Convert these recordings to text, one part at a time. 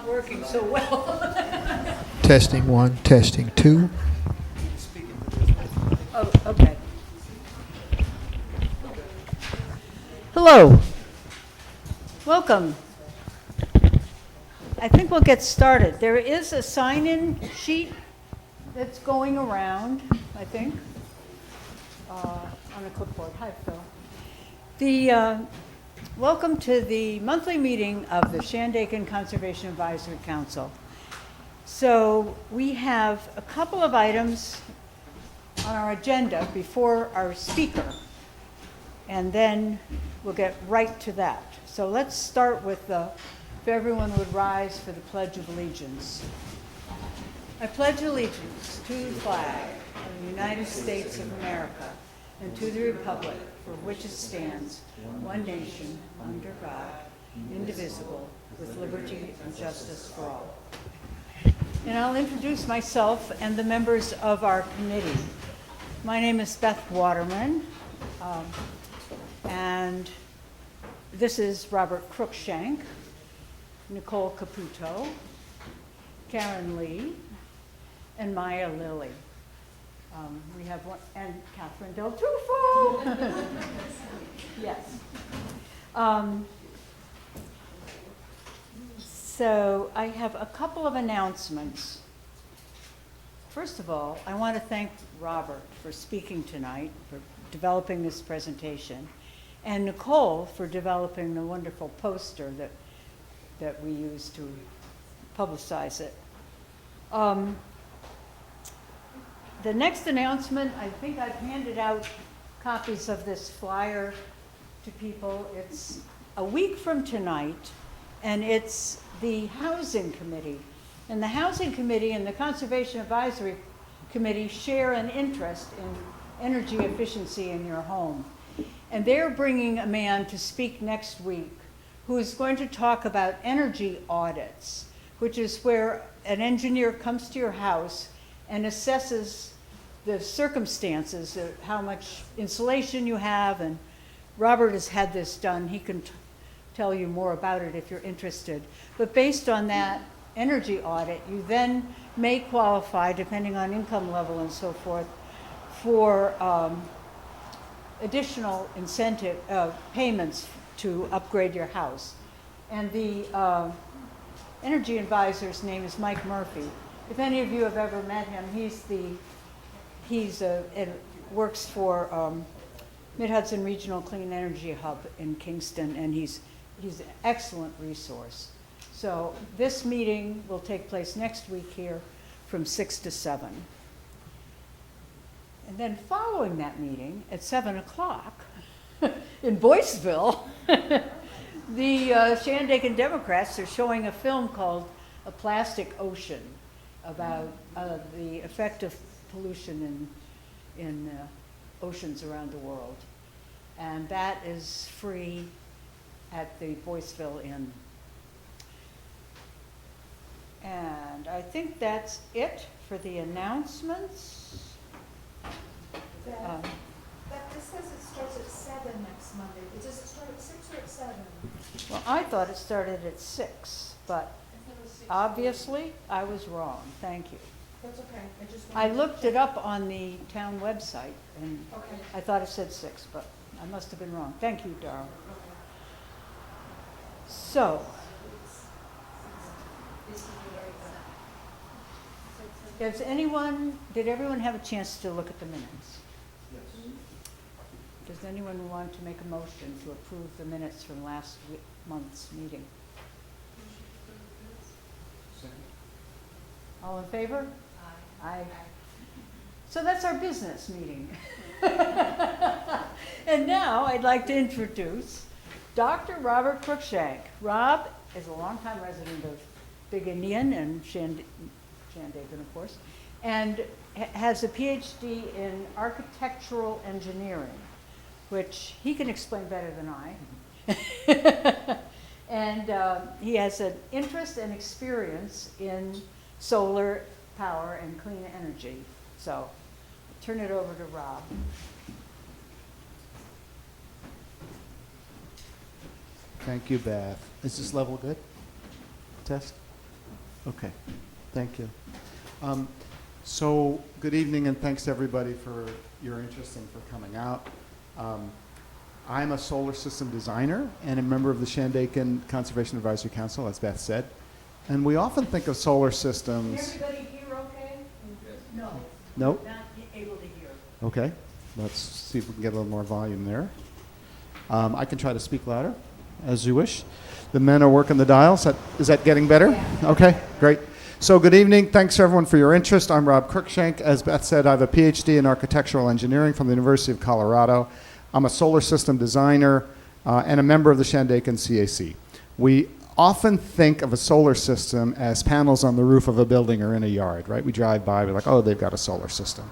not working so well. Testing 1, testing 2. Oh, okay. Hello. Welcome. I think we'll get started. There is a sign-in sheet that's going around, I think, on a clipboard. Hi, Phil. Welcome to the monthly meeting of the Shandaken Conservation Advisory Council. So we have a couple of items on our agenda before our speaker, and then we'll get right to that. So let's start with if everyone would rise for the Pledge of Allegiance. I pledge allegiance to the flag of the United States of America and to the republic for which it stands, one nation, under God, indivisible, with liberty and justice for all. And I'll introduce myself and the members of our committee. My name is Beth Waterman, and this is Robert Cruikshank, Nicole Caputo, Karen Lee, and Maya Lilly. We have one, and Catherine Del Tufo. Yes. So I have a couple of announcements. First of all, I want to thank Robert for speaking tonight, for developing this presentation, and Nicole for developing the wonderful poster that we use to publicize it. The next announcement, I think I've handed out copies of this flyer to people. It's a week from tonight, and it's the Housing Committee. And the Housing Committee and the Conservation Advisory Committee share an interest in energy efficiency in your home. And they're bringing a man to speak next week who is going to talk about energy audits, which is where an engineer comes to your house and assesses the circumstances of how much insulation you have. And Robert has had this done. He can tell you more about it if you're interested. But based on that energy audit, you then may qualify, depending on income level and so forth, for additional incentive payments to upgrade your house. And the energy advisor's name is Mike Murphy. If any of you have ever met him, it works for Mid-Hudson Regional Clean Energy Hub in Kingston, and he's an excellent resource. So this meeting will take place next week here from 6 to 7. And then following that meeting at 7 o'clock in Boyceville, the Shandaken Democrats are showing a film called A Plastic Ocean about the effect of pollution in oceans around the world. And that is free at the Boyceville Inn. And I think that's it for the announcements. This says it starts at 7 next Monday. Does it start at 6 or at 7? Well, I thought it started at 6, but obviously I was wrong. Thank you. That's okay. I looked it up on the town website, and Okay. I thought it said 6, but I must have been wrong. Thank you, Darrell. So, did everyone have a chance to look at the minutes? Yes. Does anyone want to make a motion to approve the minutes from last month's meeting? Second. All in favor? Aye. So that's our business meeting. And now I'd like to introduce Dr. Robert Cruikshank. Rob is a longtime resident of Big Indian and Shandaken, of course, and has a PhD in architectural engineering, which he can explain better than I. And he has an interest and experience in solar power and clean energy. So I'll turn it over to Rob. Thank you, Beth. Is this level good? Test? Okay, thank you. So, good evening, and thanks to everybody for your interest and for coming out. I'm a solar system designer and a member of the Shandaken Conservation Advisory Council, as Beth said. And we often think of solar systems. Can everybody hear okay? No. Nope. Not able to hear. Okay, let's see if we can get a little more volume there. I can try to speak louder, as you wish. The men are working the dials. Is that getting better? Yeah. Okay, great. So good evening. Thanks everyone for your interest. I'm Rob Cruikshank. As Beth said, I have a PhD in architectural engineering from the University of Colorado. I'm a solar system designer and a member of the Shandaken CAC. We often think of a solar system as panels on the roof of a building or in a yard, right? We drive by, we're like, oh, they've got a solar system.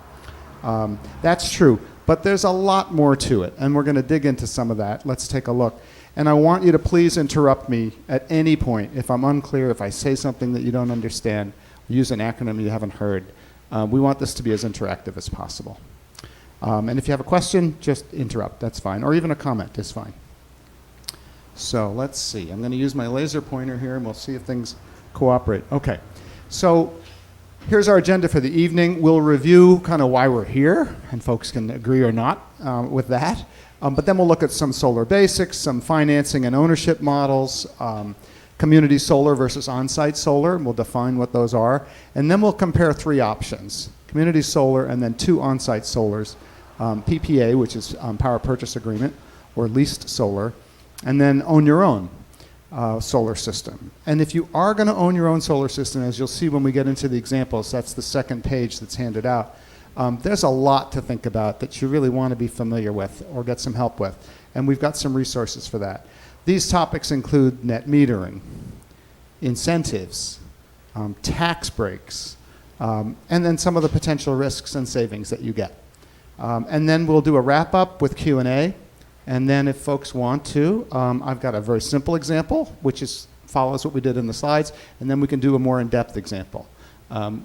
That's true, but there's a lot more to it, and we're going to dig into some of that. Let's take a look. And I want you to please interrupt me at any point if I'm unclear, if I say something that you don't understand, use an acronym you haven't heard. We want this to be as interactive as possible. And if you have a question, just interrupt, that's fine, or even a comment is fine. So let's see, I'm going to use my laser pointer here and we'll see if things cooperate. Okay, so here's our agenda for the evening. We'll review kind of why we're here, and folks can agree or not with that. But then we'll look at some solar basics, some financing and ownership models, community solar versus on-site solar, and we'll define what those are. And then we'll compare three options, community solar and then two on-site solars, PPA, which is power purchase agreement, or leased solar, and then own your own solar system. And if you are going to own your own solar system, as you'll see when we get into the examples, that's the second page that's handed out, there's a lot to think about that you really want to be familiar with or get some help with. And we've got some resources for that. These topics include net metering, incentives, tax breaks, and then some of the potential risks and savings that you get. And then we'll do a wrap-up with Q&A. And then if folks want to, I've got a very simple example, which follows what we did in the slides. And then we can do a more in-depth example,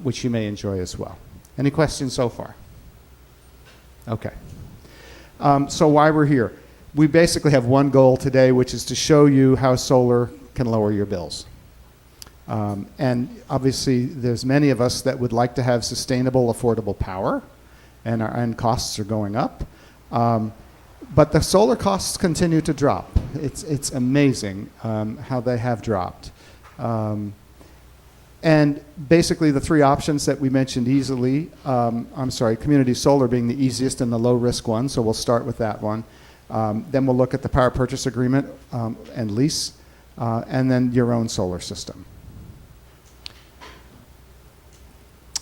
which you may enjoy as well. Any questions so far? Okay. So why we're here. We basically have one goal today, which is to show you how solar can lower your bills. And obviously, there's many of us that would like to have sustainable, affordable power, and costs are going up. But the solar costs continue to drop. It's amazing how they have dropped. And basically the three options that we mentioned easily, community solar being the easiest and the low risk one, so we'll start with that one. Then we'll look at the power purchase agreement and lease, and then your own solar system.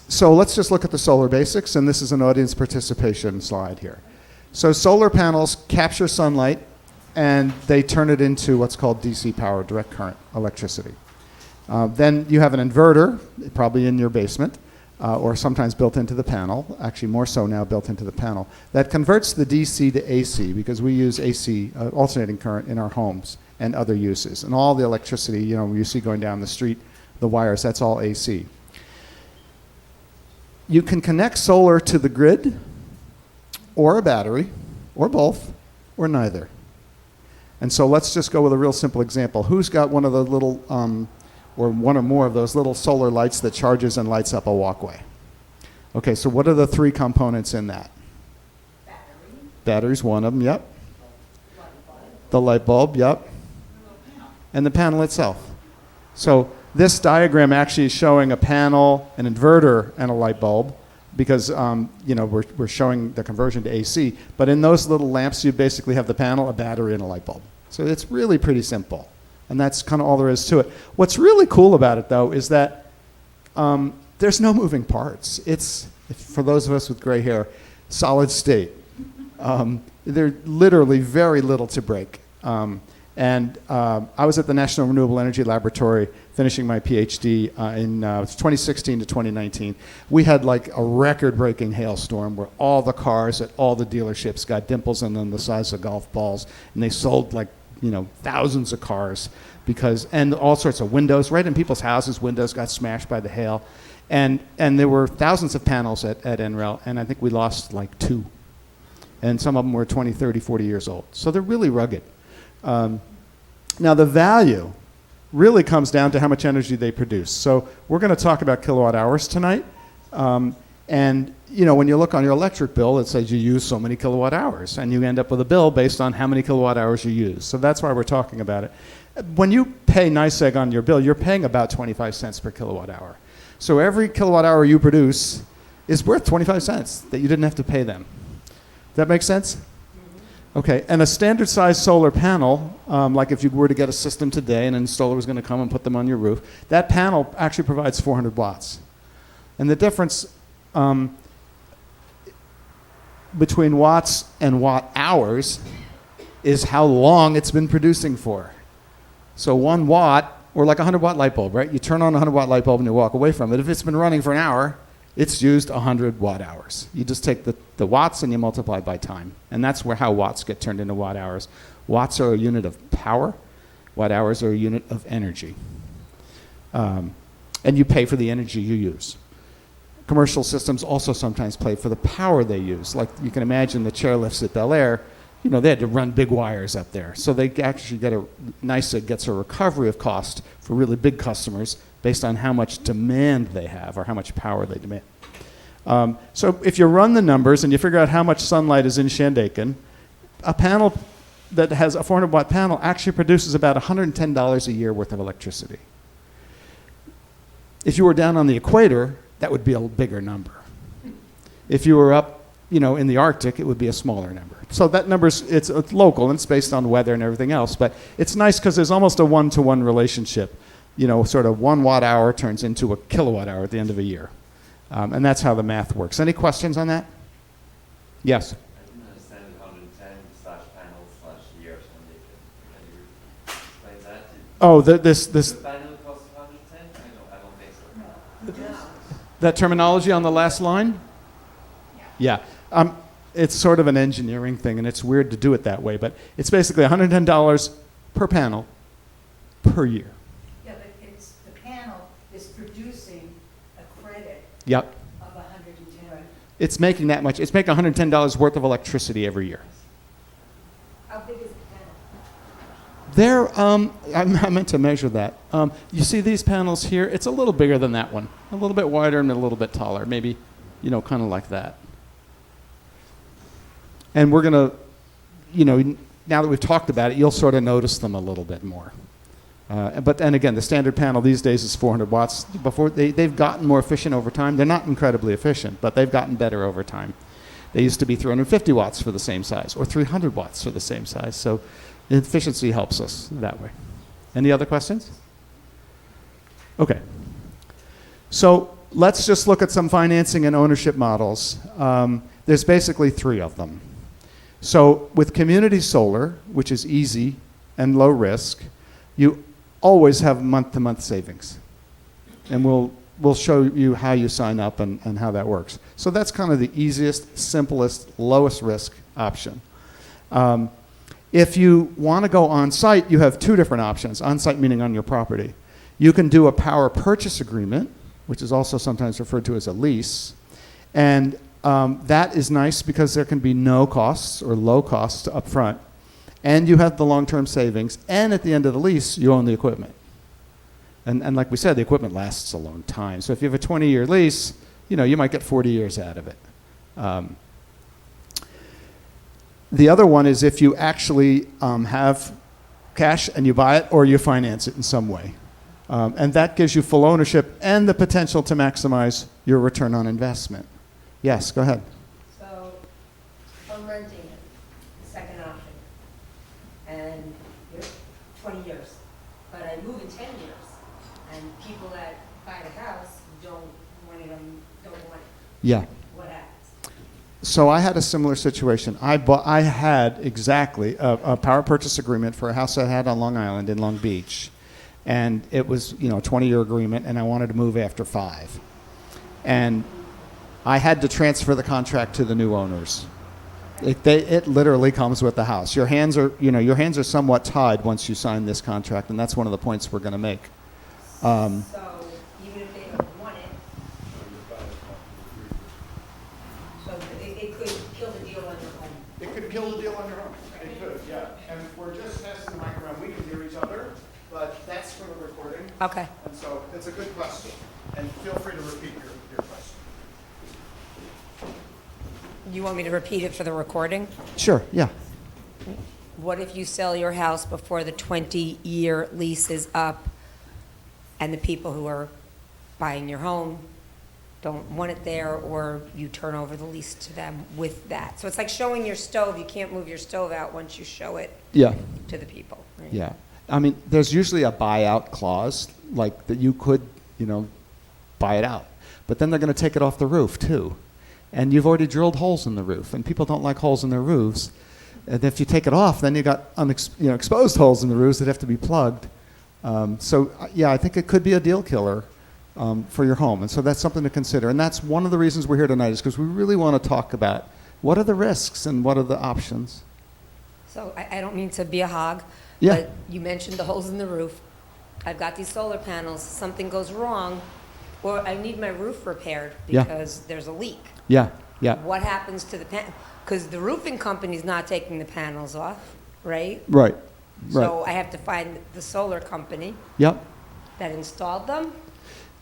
So let's just look at the solar basics, and this is an audience participation slide here. So solar panels capture sunlight and they turn it into what's called DC power, direct current electricity. Then you have an inverter, probably in your basement, or sometimes built into the panel, actually more so now built into the panel, that converts the DC to AC because we use AC, alternating current, in our homes and other uses. And all the electricity, you see going down the street, the wires, that's all AC. You can connect solar to the grid, or a battery, or both, or neither. And so let's just go with a real simple example. Who's got one of the little, or one or more of those little solar lights that charges and lights up a walkway? Okay, so what are the three components in that? Battery. Battery's one of them, yep. The light bulb, yep. And the panel itself. So this diagram actually is showing a panel, an inverter, and a light bulb, because we're showing the conversion to AC. But in those little lamps, you basically have the panel, a battery, and a light bulb. So it's really pretty simple. And that's kind of all there is to it. What's really cool about it, though, is that there's no moving parts. It's, for those of us with gray hair, solid state. There's literally very little to break. And I was at the National Renewable Energy Laboratory finishing my PhD in 2016 to 2019. We had like a record-breaking hailstorm where all the cars at all the dealerships got dimples in them the size of golf balls, and they sold like thousands of cars and all sorts of windows. Right in people's houses, windows got smashed by the hail. And there were thousands of panels at NREL, and I think we lost like 2. And some of them were 20, 30, 40 years old. So they're really rugged. Now the value really comes down to how much energy they produce. So we're going to talk about kilowatt hours tonight. And when you look on your electric bill, it says you use so many kilowatt hours, and you end up with a bill based on how many kilowatt hours you use. So that's why we're talking about it. When you pay NYSEG on your bill, you're paying about 25 cents per kilowatt hour. So every kilowatt hour you produce is worth 25 cents that you didn't have to pay them. Does that make sense? Okay, and a standard size solar panel, like if you were to get a system today and an installer was going to come and put them on your roof, that panel actually provides 400 watts. And the difference between watts and watt hours is how long it's been producing for. So 1 watt, or like a 100-watt light bulb, right? You turn on a 100-watt light bulb and you walk away from it. If it's been running for an hour, it's used 100 watt hours. You just take the watts and you multiply by time. And that's how watts get turned into watt hours. Watts are a unit of power. Watt hours are a unit of energy. And you pay for the energy you use. Commercial systems also sometimes pay for the power they use. Like you can imagine the chairlifts at Bel Air, they had to run big wires up there. So they actually NYSEG gets a recovery of cost for really big customers based on how much demand they have or how much power they demand. So if you run the numbers and you figure out how much sunlight is in Shandaken, a panel that has a 400-watt panel actually produces about $110 a year worth of electricity. If you were down on the equator, that would be a bigger number. If you were up, in the Arctic, it would be a smaller number. So that number it's local and it's based on weather and everything else. But it's nice because there's almost a one-to-one relationship. Sort of 1 watt hour turns into a kilowatt hour at the end of a year. And that's how the math works. Any questions on that? Yes? I didn't understand 110/panels/year. Can you explain that? Oh, this The panel costs 110? I don't think so. that terminology on the last line? Yeah. It's sort of an engineering thing, and it's weird to do it that way, but it's basically $110 per panel per year. Yeah, but the panel is producing a credit Yep. of 110. It's making that much. It's making $110 worth of electricity every year. How big is the panel? I meant to measure that. You see these panels here? It's a little bigger than that one. A little bit wider and a little bit taller. Maybe, kind of like that. And we're going to, now that we've talked about it, you'll sort of notice them a little bit more. But then again, the standard panel these days is 400 watts. Before they've gotten more efficient over time. They're not incredibly efficient, but they've gotten better over time. They used to be 350 watts for the same size, or 300 watts for the same size. So efficiency helps us that way. Any other questions? Okay. So let's just look at some financing and ownership models. There's basically 3 of them. So with community solar, which is easy and low risk, you always have month-to-month savings. And we'll show you how you sign up and how that works. So that's kind of the easiest, simplest, lowest risk option. If you want to go on-site, you have 2 different options. On-site meaning on your property. You can do a power purchase agreement, which is also sometimes referred to as a lease. And that is nice because there can be no costs or low costs up front. And you have the long-term savings. And at the end of the lease, you own the equipment. And like we said, the equipment lasts a long time. So if you have a 20-year lease, you might get 40 years out of it. The other one is if you actually have cash and you buy it or you finance it in some way. And that gives you full ownership and the potential to maximize your return on investment. Yes, go ahead. So I'm renting it, the second option, and it's 20 years. But I move in 10 years, and people that buy the house don't want it. Yeah. What happens? So I had a similar situation. I had exactly a power purchase agreement for a house I had on Long Island in Long Beach. And it was, a 20-year agreement, and I wanted to move after 5. And I had to transfer the contract to the new owners. It literally comes with the house. Your hands are somewhat tied once you sign this contract, and that's one of the points we're going to make. So even if they don't want it, so it could kill the deal on your home. It could kill the deal on your own. It could, yeah. And we're just testing the microphone. We can hear each other, but that's from for the recording, Okay. and so it's a good question. And feel free to repeat your question. You want me to repeat it for the recording? Sure, yeah. What if you sell your house before the 20-year lease is up and the people who are buying your home don't want it there, or you turn over the lease to them with that? So it's like showing your stove. You can't move your stove out once you show it Yeah. to the people. Right? Yeah. I mean, there's usually a buyout clause, like that you could, buy it out. But then they're going to take it off the roof, too. And you've already drilled holes in the roof, and people don't like holes in their roofs. And if you take it off, then you got exposed holes in the roofs that have to be plugged. Yeah, I think it could be a deal killer for your home. And so that's something to consider. And that's one of the reasons we're here tonight, is because we really want to talk about what are the risks and what are the options. So I don't mean to be a hog, Yeah. but you mentioned the holes in the roof. I've got these solar panels. Something goes wrong, or I need my roof repaired Yeah. because there's a leak. Yeah, yeah. What happens to the panel? Because the roofing company's not taking the panels off, right? Right. So I have to find the solar company Yep. that installed them.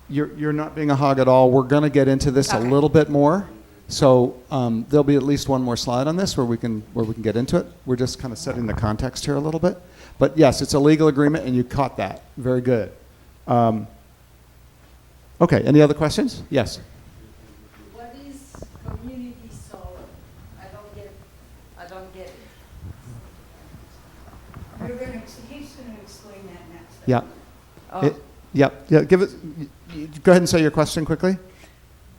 You're not being a hog at all. We're going to get into this a Okay. little bit more. So there'll be at least one more slide on this where we can get into it. We're just kind of setting the context here a little bit. But yes, it's a legal agreement, and you caught that. Very good. Okay. Any other questions? Yes. What is community solar? I don't get it. He's going to explain that next. Yeah. Oh, Yeah. Give it. Go ahead and say your question quickly.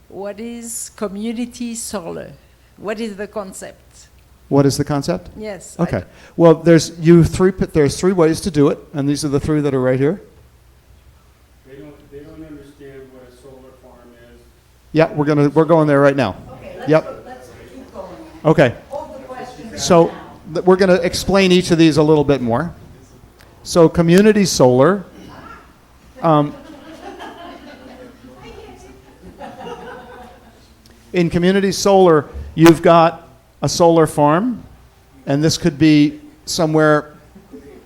what is community solar? What is the concept? What is the concept? Yes. Okay. Well, there's three ways to do it, and these are the three that are right here. They don't understand what a solar farm is. Yeah, we're going there right now. Okay, Yep. let's keep going. Okay. Hold the questions. So we're going to explain each of these a little bit more. So community solar. In community solar, you've got a solar farm, and this could be somewhere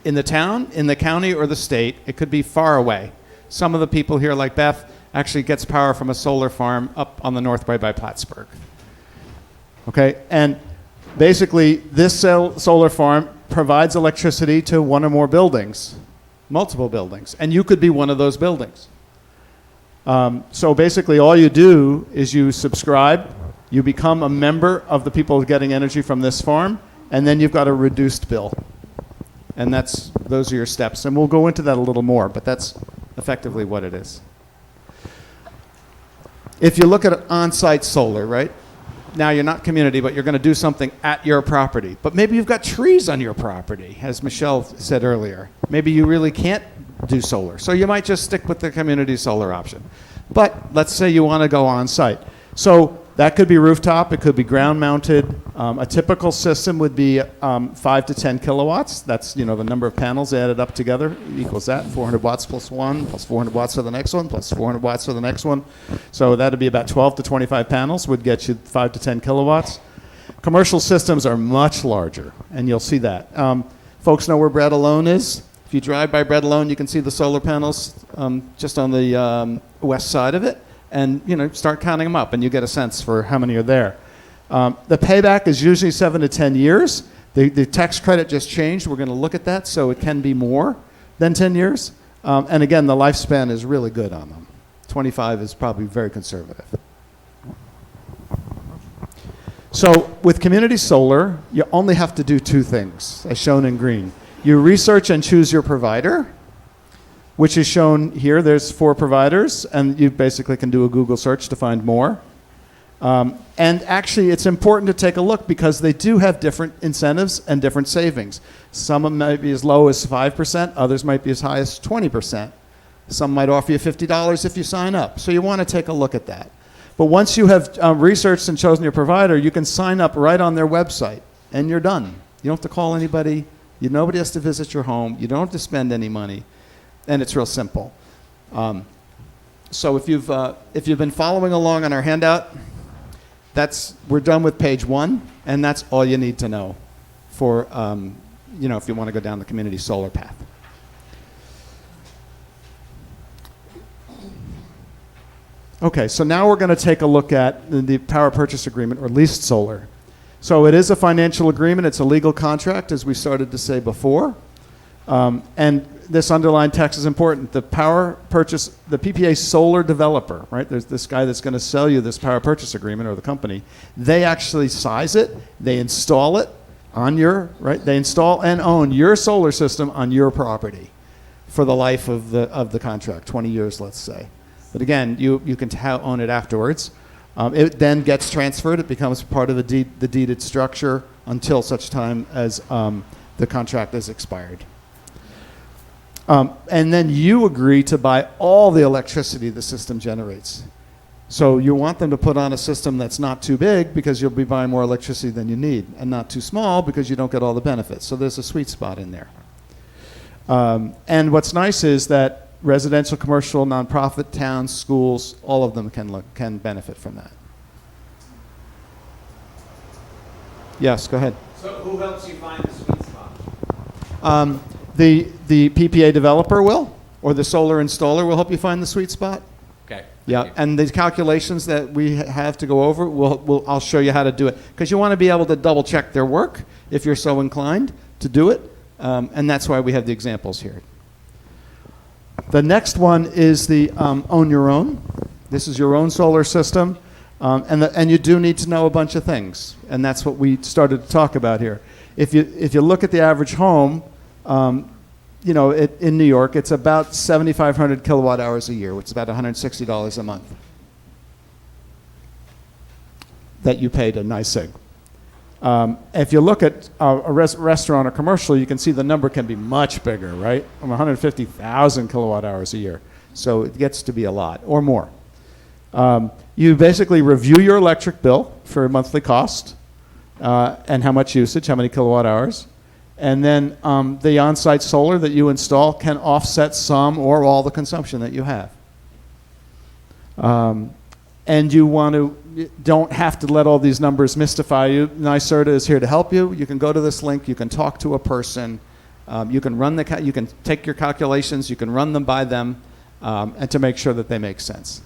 in the town, in the county, or the state. It could be far away. Some of the people here, like Beth, actually gets power from a solar farm up on the North Bay by Plattsburgh. Okay, and basically this solar farm provides electricity to one or more buildings, multiple buildings, and you could be one of those buildings. So basically all you do is you subscribe, you become a member of the people getting energy from this farm, and then you've got a reduced bill. And those are your steps. And we'll go into that a little more, but that's effectively what it is. If you look at on-site solar, right? Now you're not community, but you're going to do something at your property. But maybe you've got trees on your property, as Michelle said earlier. Maybe you really can't do solar. So you might just stick with the community solar option. But let's say you want to go on-site. So that could be rooftop. It could be ground-mounted. A typical system would be 5 to 10 kilowatts. That's the number of panels added up together equals that. 400 watts plus one, plus 400 watts for the next one, plus 400 watts for the next one. So that would be about 12 to 25 panels would get you 5 to 10 kilowatts. Commercial systems are much larger, and you'll see that. Folks know where Bread Alone is? If you drive by Bread Alone, you can see the solar panels just on the west side of it. And start counting them up, and you get a sense for how many are there. The payback is usually 7 to 10 years. The tax credit just changed. We're going to look at that, so it can be more than 10 years. And again, the lifespan is really good on them. 25 is probably very conservative. So with community solar, you only have to do two things, as shown in green. You research and choose your provider, which is shown here. There's 4 providers, and you basically can do a Google search to find more. And actually, it's important to take a look because they do have different incentives and different savings. Some of them might be as low as 5%, others might be as high as 20%. Some might offer you $50 if you sign up. So you want to take a look at that. But once you have researched and chosen your provider, you can sign up right on their website, and you're done. You don't have to call anybody. Nobody has to visit your home. You don't have to spend any money. And it's real simple. So if you've been following along on our handout, we're done with page 1, and that's all you need to know for if you want to go down the community solar path. Okay, so now we're going to take a look at the power purchase agreement or leased solar. So it is a financial agreement. It's a legal contract, as we started to say before. And this underlying text is important. The power purchase, the PPA solar developer, right? There's this guy that's going to sell you this power purchase agreement, or the company. They actually size it. They install it on your, right? They install and own your solar system on your property for the life of the contract, 20 years, let's say. But again, you can own it afterwards. It then gets transferred. It becomes part of the deeded structure until such time as the contract is expired. And then you agree to buy all the electricity the system generates. So you want them to put on a system that's not too big because you'll be buying more electricity than you need, and not too small because you don't get all the benefits. So there's a sweet spot in there. And what's nice is that residential, commercial, nonprofit, towns, schools, all of them can benefit from that. Yes, go ahead. So who helps you find the sweet spot? The PPA developer will, or the solar installer will help you find the sweet spot. Okay. Yeah, and the calculations that we have to go over, I'll show you how to do it. Because you want to be able to double check their work if you're so inclined to do it. And that's why we have the examples here. The next one is the own your own. This is your own solar system. And you do need to know a bunch of things. And that's what we started to talk about here. If you look at the average home, in New York, it's about 7,500 kilowatt hours a year, which is about $160 a month that you pay to NYSEG. If you look at a restaurant or commercial, you can see the number can be much bigger, right? 150,000 kilowatt hours a year. So it gets to be a lot or more. You basically review your electric bill for monthly cost and how much usage, how many kilowatt hours. And then the on-site solar that you install can offset some or all the consumption that you have. And you don't have to let all these numbers mystify you. NYSERDA is here to help you. You can go to this link. You can talk to a person. You can you can take your calculations. You can run them by them, and to make sure that they make sense.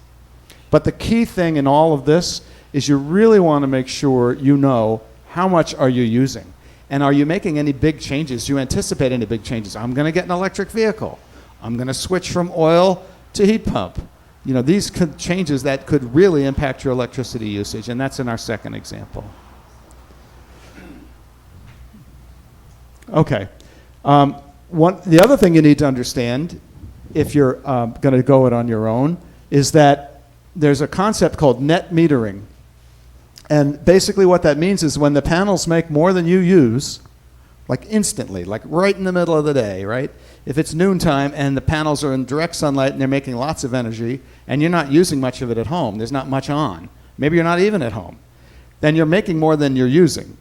But the key thing in all of this is you really want to make sure you know how much are you using. And are you making any big changes? Do you anticipate any big changes? I'm going to get an electric vehicle. I'm going to switch from oil to heat pump. These changes that could really impact your electricity usage, and that's in our second example. Okay. The other thing you need to understand, if you're going to go it on your own, is that there's a concept called net metering. And basically what that means is when the panels make more than you use, like instantly, like right in the middle of the day, right? If it's noontime and the panels are in direct sunlight and they're making lots of energy and you're not using much of it at home, there's not much on, maybe you're not even at home, then you're making more than you're using,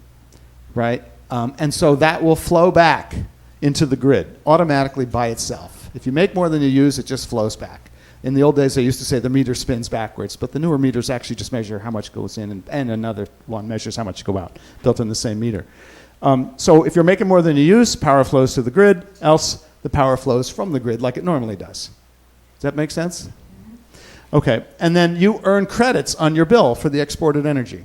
right? And so that will flow back into the grid automatically by itself. If you make more than you use, it just flows back. In the old days, they used to say the meter spins backwards, but the newer meters actually just measure how much goes in, and another one measures how much go out, built in the same meter. So if you're making more than you use, power flows to the grid, else the power flows from the grid like it normally does. Does that make sense? Okay, and then you earn credits on your bill for the exported energy.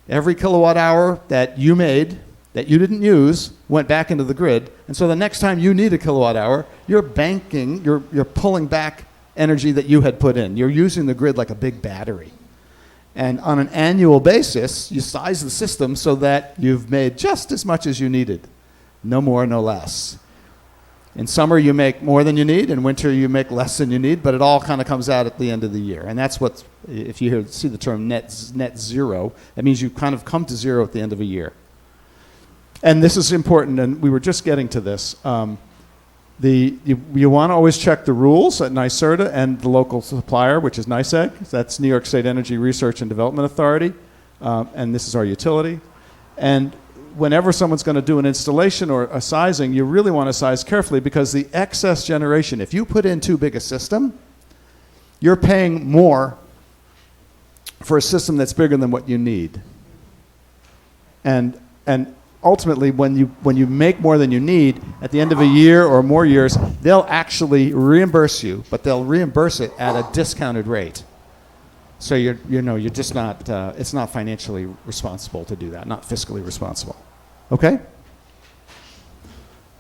Every kilowatt hour that you made that you didn't use went back into the grid, and so the next time you need a kilowatt hour, you're banking, you're pulling back energy that you had put in. You're using the grid like a big battery. And on an annual basis, you size the system so that you've made just as much as you needed. No more, no less. In summer, you make more than you need. In winter, you make less than you need. But it all kind of comes out at the end of the year. And that's what, if you see the term net zero, that means you kind of come to zero at the end of a year. And this is important, and we were just getting to this. You want to always check the rules at NYSERDA and the local supplier, which is NYSEG. That's New York State Energy Research and Development Authority, and this is our utility. And whenever someone's going to do an installation or a sizing, you really want to size carefully because the excess generation, if you put in too big a system, you're paying more for a system that's bigger than what you need. And ultimately, when you make more than you need, at the end of a year or more years, they'll actually reimburse you, but they'll reimburse it at a discounted rate. So you're just not, it's not financially responsible to do that, not fiscally responsible. Okay?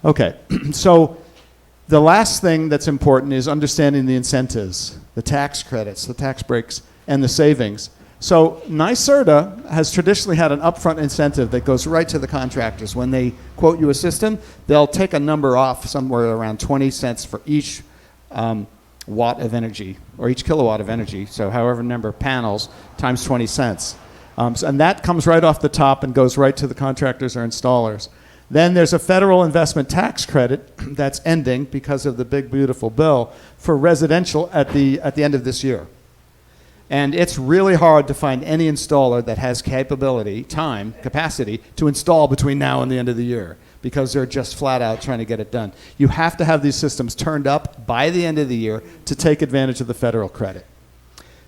Okay, so the last thing that's important is understanding the incentives, the tax credits, the tax breaks, and the savings. So NYSERDA has traditionally had an upfront incentive that goes right to the contractors. When they quote you a system, they'll take a number off somewhere around 20 cents for each watt of energy, or each kilowatt of energy, so however number of panels times 20 cents. And that comes right off the top and goes right to the contractors or installers. Then there's a federal investment tax credit that's ending because of the big, beautiful bill for residential at the end of this year. And it's really hard to find any installer that has capability, time, capacity to install between now and the end of the year because they're just flat out trying to get it done. You have to have these systems turned up by the end of the year to take advantage of the federal credit.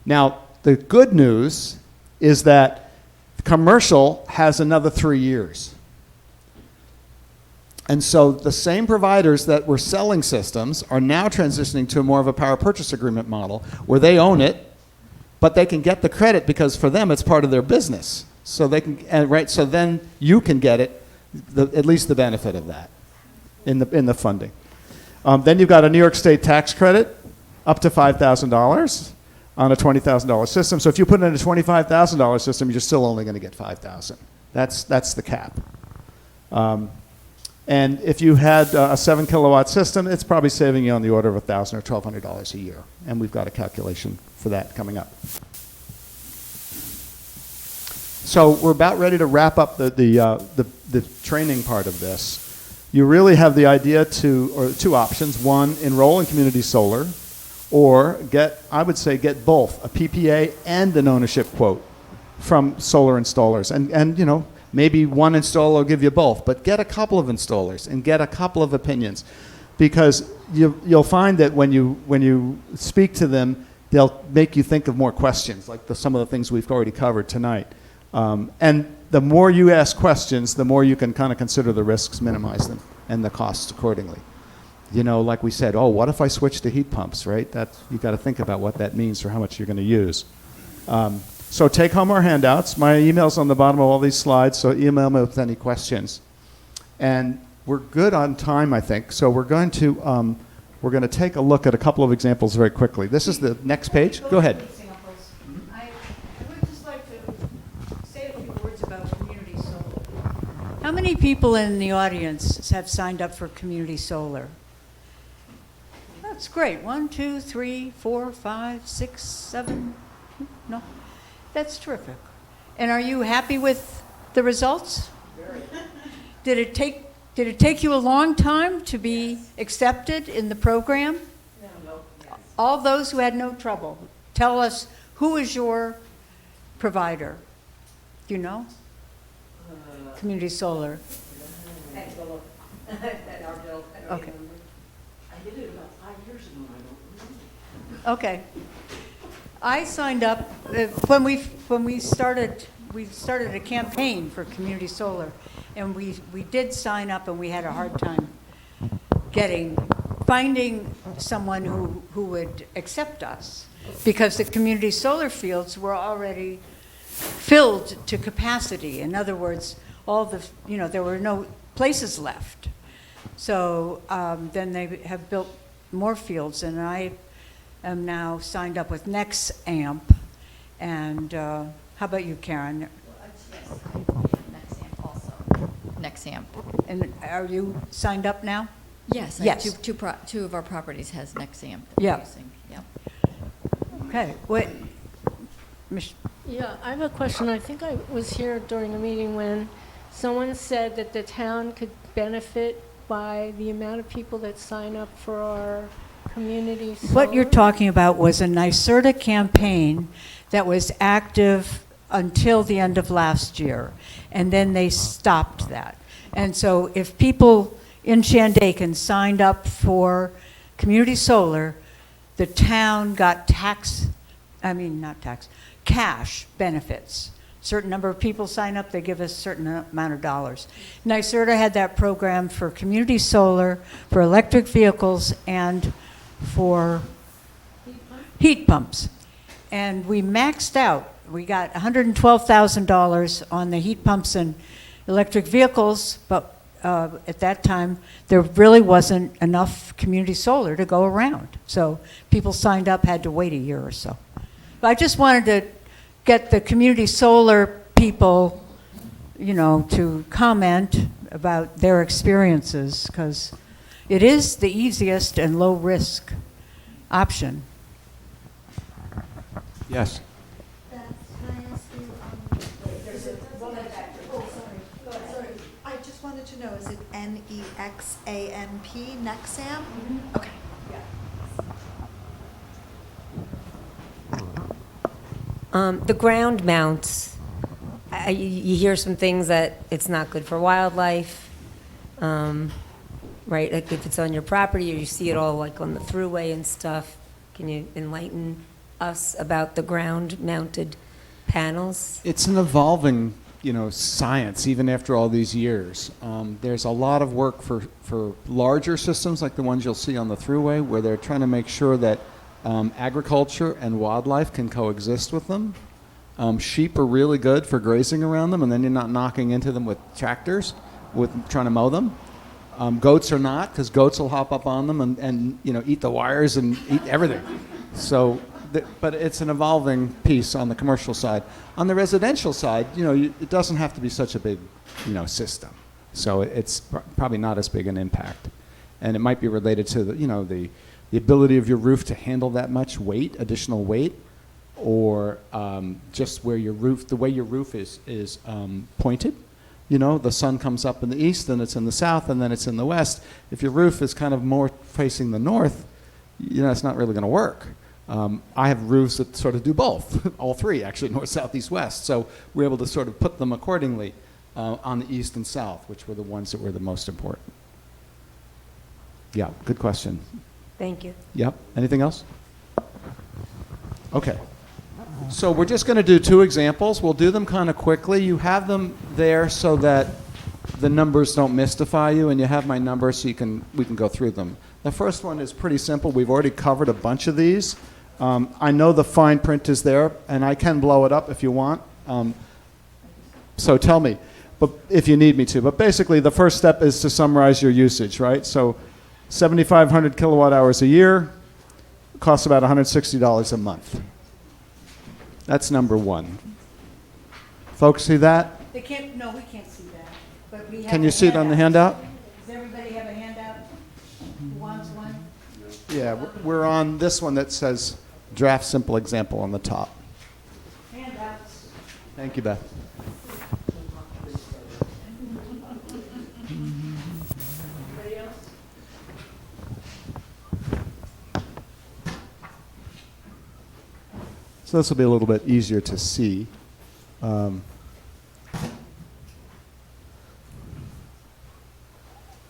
Now, the good news is that commercial has another 3 years. And so the same providers that were selling systems are now transitioning to more of a power purchase agreement model where they own it, but they can get the credit because for them it's part of their business. So they can, right? So then you can get it, at least the benefit of that in the funding. Then you've got a New York State tax credit up to $5,000 on a $20,000 system. So if you put in a $25,000 system, you're still only going to get $5,000. That's the cap. And if you had a 7 kilowatt system, it's probably saving you on the order of $1,000 or $1,200 a year. And we've got a calculation for that coming up. So we're about ready to wrap up the training part of this. You really have the idea or two options. One, enroll in community solar, or I would say get both, a PPA and an ownership quote from solar installers. And you know, maybe one installer will give you both, but get a couple of installers and get a couple of opinions, because you'll find that when you speak to them, they'll make you think of more questions, like some of the things we've already covered tonight. And the more you ask questions, the more you can kind of consider the risks, minimize them, and the costs accordingly. You know, like we said, what if I switch to heat pumps, right? You've got to think about what that means for how much you're going to use. So take home our handouts. My email's on the bottom of all these slides, so email me with any questions. And we're good on time, I think. So we're going to take a look at a couple of examples very quickly. This is the next page. Go ahead. I would just like to say a few words about community solar. How many people in the audience have signed up for community solar? That's great. 1, 2, 3, 4, 5, 6, 7. No? That's terrific. And are you happy with the results? Very. Did it take you a long time to be accepted in the program? No. All those who had no trouble. Tell us, who is your provider? Do you know? Community Solar. At our bill. Okay. I did it about 5 years ago, I don't remember. Okay. I signed up when we started a campaign for community solar, and we did sign up, and we had a hard time finding someone who would accept us, because the community solar fields were already filled to capacity. In other words, there were no places left. So then they have built more fields, and I am now signed up with NexAmp. And how about you, Karen? Yes, NexAmp also. NexAmp. And are you signed up now? Yes. Yes. Two of our properties has NexAmp. Yeah. Yep. Okay. What? Yeah, I have a question. I think I was here during a meeting when someone said that the town could benefit by the amount of people that sign up for our community solar. What you're talking about was a NYSERDA campaign that was active until the end of last year, and then they stopped that. And so if people in Shandaken signed up for community solar, the town got cash benefits. Certain number of people sign up, they give us a certain amount of dollars. NYSERDA had that program for community solar, for electric vehicles, and for heat pumps. and we maxed out. We got $112,000 on the heat pumps and electric vehicles, but at that time, there really wasn't enough community solar to go around. So people signed up, had to wait a year or so. But I just wanted to get the community solar people, you know, to comment about their experiences, because it is the easiest and low-risk option. Yes. Beth, can I ask you, sorry. I just wanted to know, is it NEXAMP, Nexamp? Okay. The ground mounts, you hear some things that it's not good for wildlife, right? Like if it's on your property or you see it all like on the thruway and stuff. Can you enlighten us about the ground mounted panels? It's an evolving, science even after all these years. There's a lot of work for larger systems like the ones you'll see on the thruway, where they're trying to make sure that agriculture and wildlife can coexist with them. Sheep are really good for grazing around them, and then you're not knocking into them with tractors, with trying to mow them. Goats are not, because goats will hop up on them and eat the wires and eat everything. So, but it's an evolving piece on the commercial side. On the residential side, it doesn't have to be such a big, system. So it's probably not as big an impact, and it might be related to the ability of your roof to handle that much weight, additional weight, or just where the way your roof is pointed. The sun comes up in the east, then it's in the south, and then it's in the west. If your roof is kind of more facing the north, it's not really going to work. I have roofs that sort of do both, all three actually, north, south, east, west. So we're able to sort of put them accordingly on the east and south, which were the ones that were the most important. Yeah, good question. Thank you. Yep. Anything else? Okay. So we're just going to do two examples. We'll do them kind of quickly. You have them there so that the numbers don't mystify you, and you have my number so we can go through them. The first one is pretty simple. We've already covered a bunch of these. I know the fine print is there, and I can blow it up if you want. So tell me, but if you need me to. But basically, the first step is to summarize your usage, right? So 7,500 kilowatt hours a year costs about $160 a month. That's number one. Folks see that? We can't see that, but we have. Can you see it on the handout? Does everybody have a handout? Who wants one? Yeah, we're on this one that says draft simple example on the top. Handouts. Thank you, Beth. Anybody else? So this will be a little bit easier to see.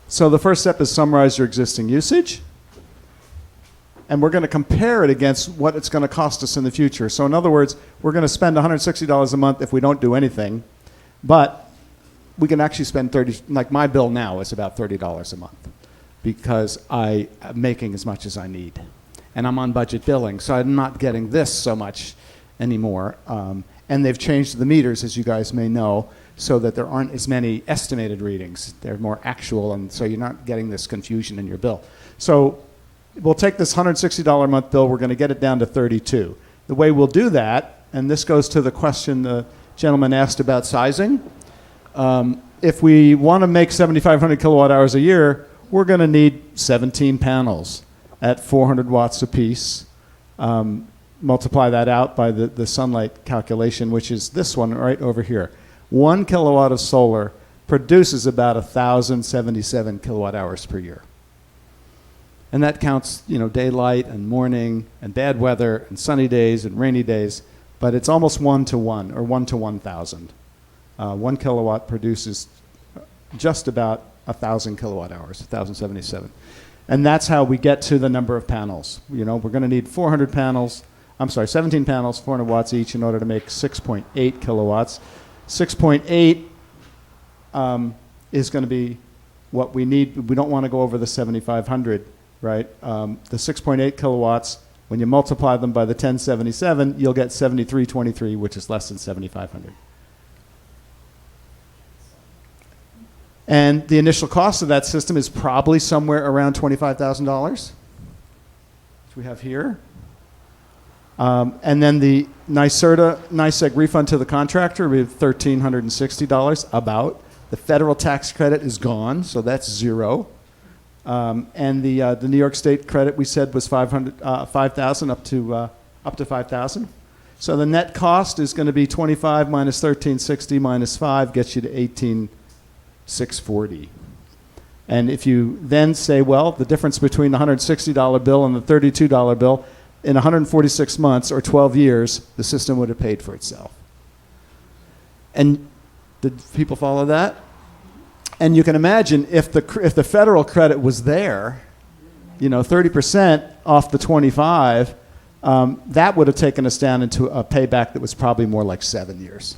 So the first step is summarize your existing usage. And we're going to compare it against what it's going to cost us in the future. So in other words, we're going to spend $160 a month if we don't do anything. But we can actually spend like my bill now is about $30 a month because I am making as much as I need. And I'm on budget billing, so I'm not getting this so much anymore. And they've changed the meters, as you guys may know, so that there aren't as many estimated readings. They're more actual, and so you're not getting this confusion in your bill. So we'll take this $160 a month bill, we're going to get it down to $32. The way we'll do that, and this goes to the question the gentleman asked about sizing, if we want to make 7,500 kilowatt hours a year, we're going to need 17 panels at 400 watts apiece. Multiply that out by the sunlight calculation, which is this one right over here. 1 kilowatt of solar produces about 1,077 kilowatt hours per year. And that counts, daylight and morning and bad weather and sunny days and rainy days, but it's almost 1 to 1 or 1 to 1,000. 1 kilowatt produces just about 1,000 kilowatt hours, 1,077. And that's how we get to the number of panels. We're going to need 17 panels, 400 watts each in order to make 6.8 kilowatts. 6.8 is going to be what we need. We don't want to go over the 7,500, right? The 6.8 kilowatts When you multiply them by the 1077, you'll get 7323, which is less than 7,500. And the initial cost of that system is probably somewhere around $25,000, which we have here. And then the NYSEG refund to the contractor will be $1,360 about. The federal tax credit is gone, so that's zero. And the New York State credit we said was $5,000 up to $5,000. So the net cost is going to be 25 minus 1360 minus 5 gets you to 18,640. And if you then say, well, the difference between the $160 bill and the $32 bill, in 146 months or 12 years, the system would have paid for itself. And did people follow that? And you can imagine if the federal credit was there, 30% off the 25, that would have taken us down into a payback that was probably more like 7 years.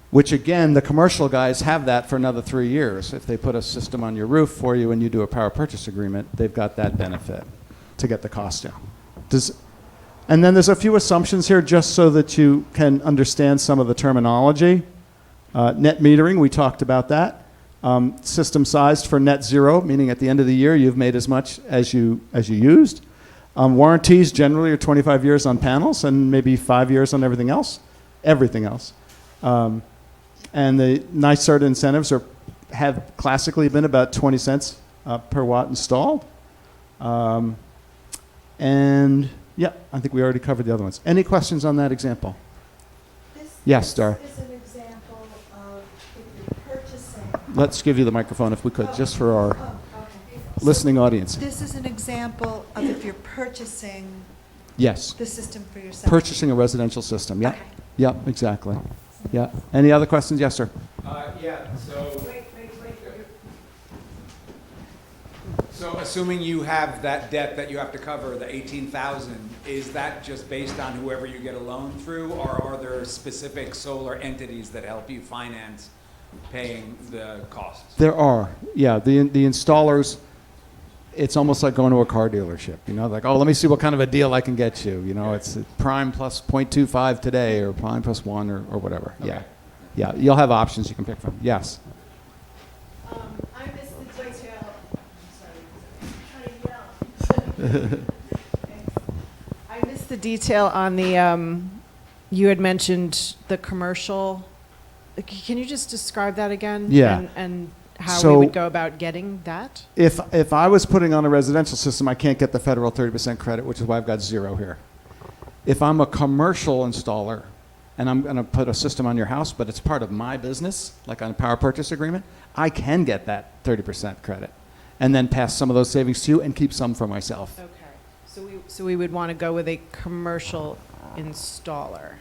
Which again, the commercial guys have that for another 3 years. If they put a system on your roof for you and you do a power purchase agreement, they've got that benefit to get the cost down. And then there's a few assumptions here just so that you can understand some of the terminology. Net metering, we talked about that. System sized for net zero, meaning at the end of the year you've made as much as you used. Warranties generally are 25 years on panels and maybe 5 years on everything else. And the NYSERDA incentives have classically been about 20 cents per watt installed. And yeah, I think we already covered the other ones. Any questions on that example? Yes, Dara. This is an example of if you're purchasing. Let's give you the microphone if we could, just for our Okay. listening audience. This is an example of if you're purchasing Yes. the system for yourself. Purchasing a residential system. Yeah. Okay. Yeah, exactly. Yeah. Any other questions? Yes, sir. So assuming you have that debt that you have to cover, the 18,000, is that just based on whoever you get a loan through, or are there specific solar entities that help you finance paying the costs? There are. Yeah, the installers, it's almost like going to a car dealership, like, oh, let me see what kind of a deal I can get you. It's prime plus 0.25 today or prime plus 1 or whatever. Okay. Yeah. Yeah, you'll have options you can pick from. Yes. I missed the detail. I'm sorry. I missed the detail on the, you had mentioned the commercial. Can you just describe that again? Yeah. And how So, we would go about getting that? If I was putting on a residential system, I can't get the federal 30% credit, which is why I've got 0 here. If I'm a commercial installer and I'm going to put a system on your house, but it's part of my business, like on a power purchase agreement, I can get that 30% credit and then pass some of those savings to you and keep some for myself. Okay. So we would want to go with a commercial installer.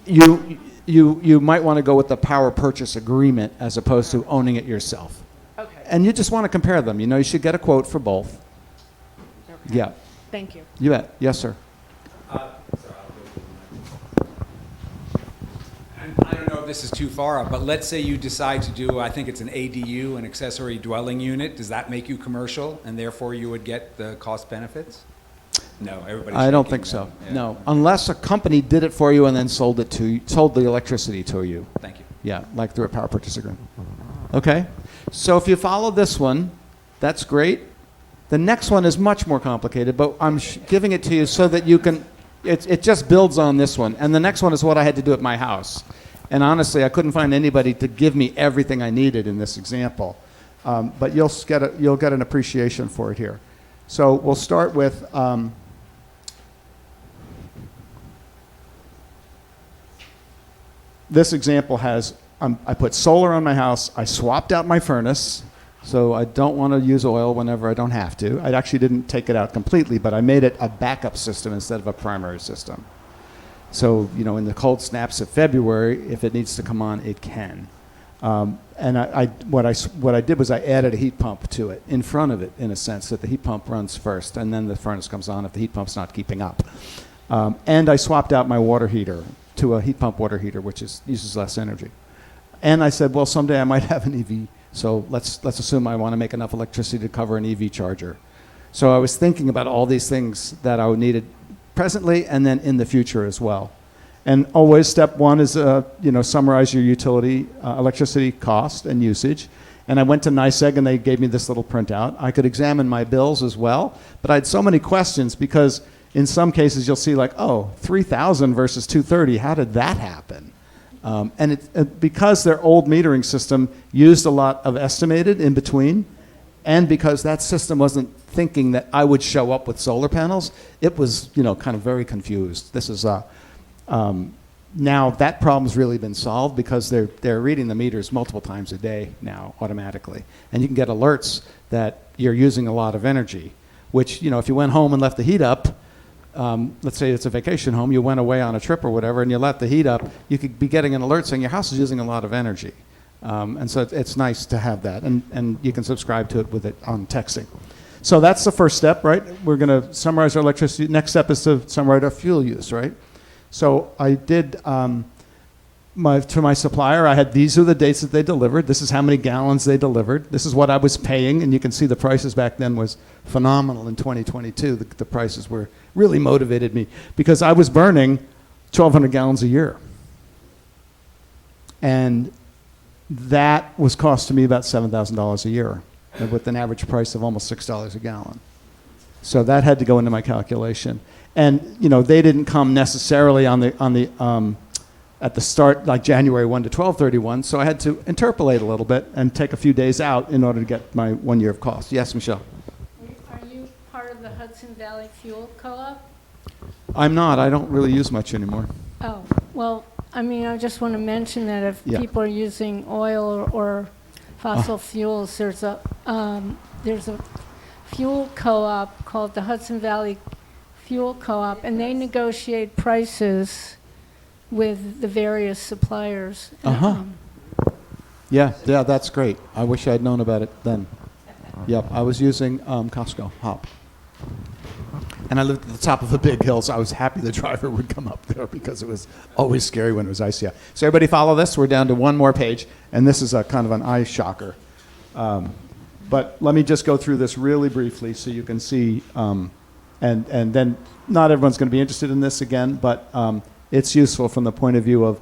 You might want to go with the power purchase agreement as opposed to owning it yourself. Okay. And you just want to compare them. You should get a quote for both. Okay. Yeah. Thank you. You bet. Yes, sir. I don't know if this is too far up, but let's say you decide to do, I think it's an ADU, an accessory dwelling unit. Does that make you commercial, and therefore you would get the cost benefits? No, everybody's I don't shaking think so. yeah. No, unless a company did it for you and then sold the electricity to you. Thank you. Yeah, like through a power purchase agreement. Okay, so if you follow this one, that's great. The next one is much more complicated, but I'm giving it to you so that you can. It just builds on this one, and the next one is what I had to do at my house. And honestly, I couldn't find anybody to give me everything I needed in this example, but you'll get an appreciation for it here. So we'll start with. This example has, I put solar on my house, I swapped out my furnace, so I don't want to use oil whenever I don't have to. I actually didn't take it out completely, but I made it a backup system instead of a primary system. So, in the cold snaps of February, if it needs to come on, it can. And what I did was I added a heat pump to it, in front of it, in a sense, that the heat pump runs first, and then the furnace comes on if the heat pump's not keeping up. And I swapped out my water heater to a heat pump water heater, which uses less energy. And I said, well, someday I might have an EV, so let's assume I want to make enough electricity to cover an EV charger. So I was thinking about all these things that I would needed presently and then in the future as well. And always step one is, summarize your utility, electricity cost and usage. And I went to NYSEG and they gave me this little printout. I could examine my bills as well, but I had so many questions because in some cases you'll see like, oh, 3,000 versus 230, how did that happen? Because their old metering system used a lot of estimated in between, and because that system wasn't thinking that I would show up with solar panels, it was, kind of very confused. This is now that problem's really been solved because they're reading the meters multiple times a day now automatically, and you can get alerts that you're using a lot of energy. Which, if you went home and left the heat up, let's say it's a vacation home, you went away on a trip or whatever, and you left the heat up, you could be getting an alert saying your house is using a lot of energy. And so it's nice to have that, and you can subscribe to it with it on texting. So that's the first step, right? We're going to summarize our electricity. Next step is to summarize our fuel use, right? So I did, to my supplier, I had these are the dates that they delivered. This is how many gallons they delivered. This is what I was paying, and you can see the prices back then was phenomenal in 2022. The prices were really motivated me because I was burning 1,200 gallons a year. And that was costing me about $7,000 a year with an average price of almost $6 a gallon. So that had to go into my calculation. And, they didn't come necessarily at the start, like January 1 to 12/31, so I had to interpolate a little bit and take a few days out in order to get my 1 year of cost. Yes, Michelle? Are you part of the Hudson Valley Fuel Co-op? I'm not. I don't really use much anymore. Oh, well, I just want to mention that if Yeah. people are using oil or fossil fuels, there's a fuel co-op called the Hudson Valley Fuel Co-op, and they negotiate prices with the various suppliers. Yeah, that's great. I wish I'd known about it then. Yep, I was using Costco hop. And I lived at the top of a big hill, so I was happy the driver would come up there because it was always scary when it was icy out. So everybody follow this. We're down to one more page, and this is a kind of an eye shocker. But let me just go through this really briefly so you can see, and then not everyone's going to be interested in this again, but it's useful from the point of view of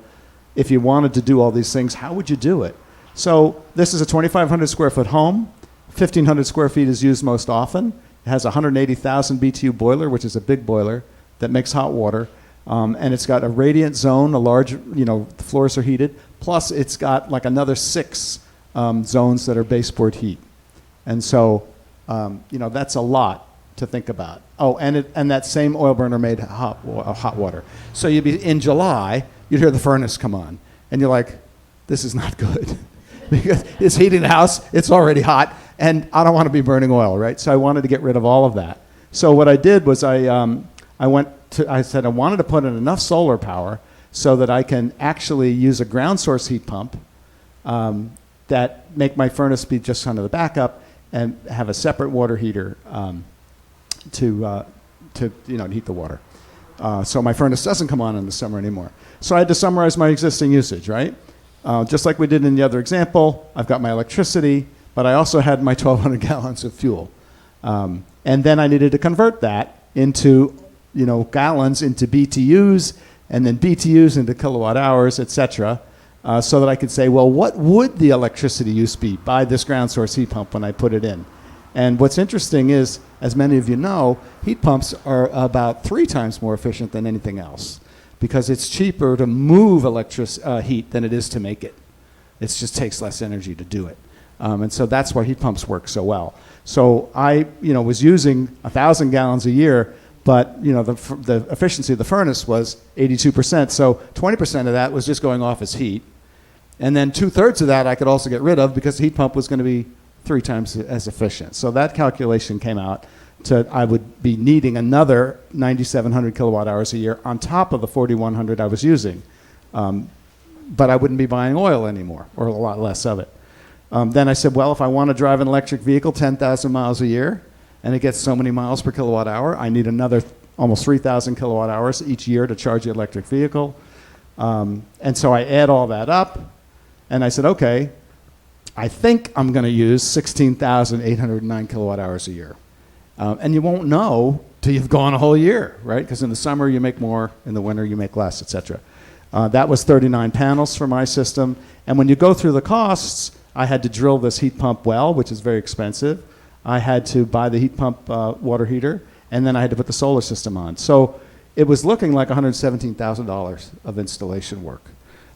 if you wanted to do all these things, how would you do it? So this is a 2,500 square foot home. 1,500 square feet is used most often. It has a 180,000 BTU boiler, which is a big boiler that makes hot water. And it's got a radiant zone, a large, the floors are heated. Plus it's got like another 6 zones that are baseboard heat. And so, that's a lot to think about. Oh, and that same oil burner made hot water. So you'd be in July, you'd hear the furnace come on, and you're like, this is not good. Because it's heating the house, it's already hot, and I don't want to be burning oil, right? So I wanted to get rid of all of that. So what I did was I said I wanted to put in enough solar power so that I can actually use a ground source heat pump that make my furnace be just kind of the backup and have a separate water heater to heat the water. So my furnace doesn't come on in the summer anymore. So I had to summarize my existing usage, right? Just like we did in the other example, I've got my electricity, but I also had my 1,200 gallons of fuel. And then I needed to convert that into, gallons into BTUs, and then BTUs into kilowatt hours, et cetera, so that I could say, well, what would the electricity use be by this ground source heat pump when I put it in? And what's interesting is, as many of you know, heat pumps are about 3 times more efficient than anything else because it's cheaper to move heat than it is to make it. It just takes less energy to do it. And so that's why heat pumps work so well. So I, was using 1,000 gallons a year, but the efficiency of the furnace was 82%. So 20% of that was just going off as heat. And then 2/3 of that I could also get rid of because the heat pump was going to be 3 times as efficient. So that calculation came out to I would be needing another 9,700 kilowatt hours a year on top of the 4,100 I was using. But I wouldn't be buying oil anymore, or a lot less of it. Then I said, well, if I want to drive an electric vehicle 10,000 miles a year, and it gets so many miles per kilowatt hour, I need another almost 3,000 kilowatt hours each year to charge the electric vehicle. And so I add all that up, and I said, okay, I think I'm going to use 16,809 kilowatt hours a year. And you won't know till you've gone a whole year, right? Because in the summer you make more, in the winter you make less, et cetera. That was 39 panels for my system. And when you go through the costs, I had to drill this heat pump well, which is very expensive. I had to buy the heat pump water heater, and then I had to put the solar system on. So it was looking like $117,000 of installation work.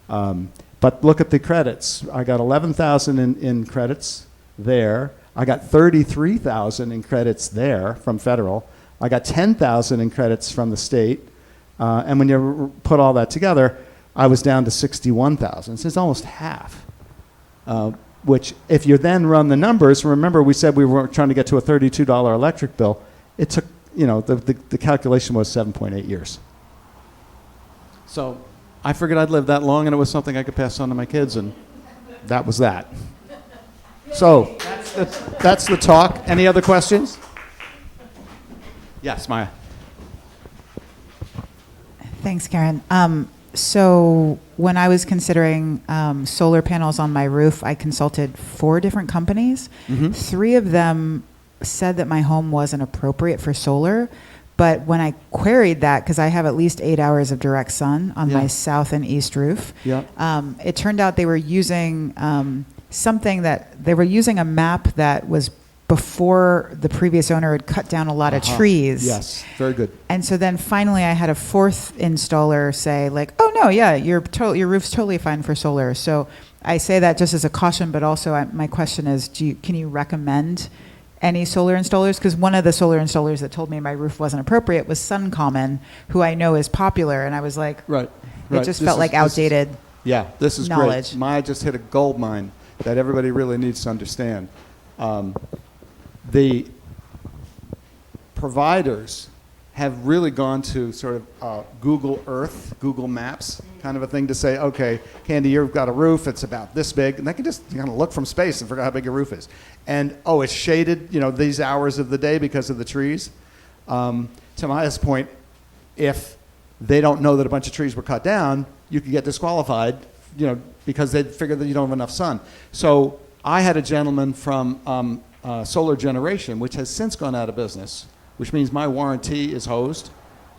But look at the credits. I got 11,000 in credits there. I got 33,000 in credits there from federal. I got 10,000 in credits from the state. And when you put all that together, I was down to 61,000. So it's almost half. Which, if you then run the numbers, remember we said we were trying to get to a $32 electric bill. It took, the calculation was 7.8 years. So I figured I'd live that long, and it was something I could pass on to my kids, and that was that. So that's the talk. Any other questions? Yes, Maya. Thanks, Karen. So when I was considering solar panels on my roof, I consulted 4 different companies. Mm-hmm. 3 of them said that my home wasn't appropriate for solar. But when I queried that, because I have at least 8 hours of direct sun on my south and east roof, it turned out they were using they were using a map that was before the previous owner had cut down a lot of trees. Yes, very good. And so then finally I had a 4th installer say like, oh no, yeah, your roof's totally fine for solar. So I say that just as a caution, but also my question is, can you recommend any solar installers? Because one of the solar installers that told me my roof wasn't appropriate was Suncommon, who I know is popular. And I was like, right. It just felt like outdated this is knowledge. Great. Maya just hit a gold mine that everybody really needs to understand. The providers have really gone to sort of Google Earth, Google Maps kind of a thing to say, okay, Candy, you've got a roof, it's about this big, and they can just kind of look from space and figure out how big your roof is. And, it's shaded, these hours of the day because of the trees. To Maya's point, if they don't know that a bunch of trees were cut down, you could get disqualified, because they figure that you don't have enough sun. So I had a gentleman from Solar Generation, which has since gone out of business, which means my warranty is hosed,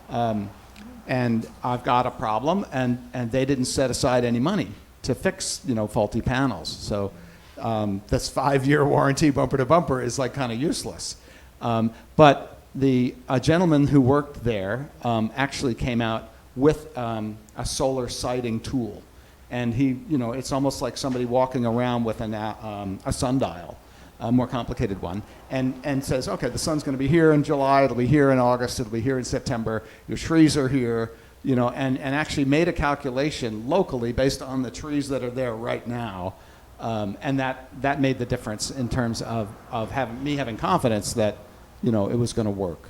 and I've got a problem, and they didn't set aside any money to fix, faulty panels. So this 5-year warranty, bumper to bumper, is like kind of useless. But a gentleman who worked there actually came out with a solar sighting tool, and he, it's almost like somebody walking around with a sundial. A more complicated one, and says, okay, the sun's going to be here in July, it'll be here in August, it'll be here in September, your trees are here, and actually made a calculation locally based on the trees that are there right now, and that made the difference in terms of having confidence that, it was going to work.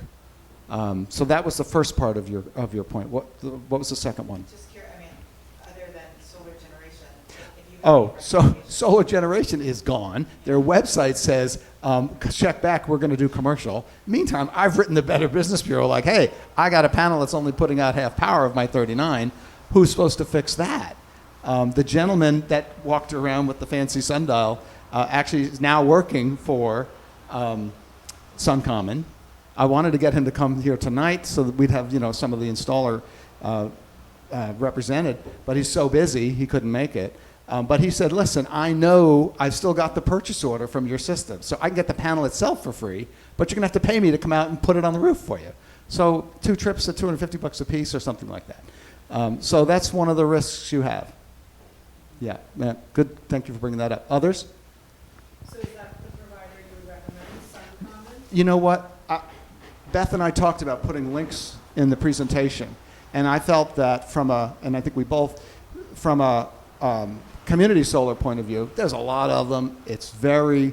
So that was the first part of your point. What was the second one? Just curious, other than solar generation. So solar generation is gone. Their website says, check back, we're going to do commercial. Meantime, I've written the Better Business Bureau like, hey, I got a panel that's only putting out half power of my 39. Who's supposed to fix that? The gentleman that walked around with the fancy sundial actually is now working for Suncommon. I wanted to get him to come here tonight so that we'd have, some of the installer represented, but he's so busy he couldn't make it. But he said, listen, I know I've still got the purchase order from your system, so I can get the panel itself for free, but you're going to have to pay me to come out and put it on the roof for you. So 2 trips at $250 a piece or something like that. So that's one of the risks you have. Yeah, good. Thank you for bringing that up. Others? So is that the provider you would recommend, Suncommon? You know what? Beth and I talked about putting links in the presentation, and I felt that and I think we both, from a community solar point of view, there's a lot of them. It's very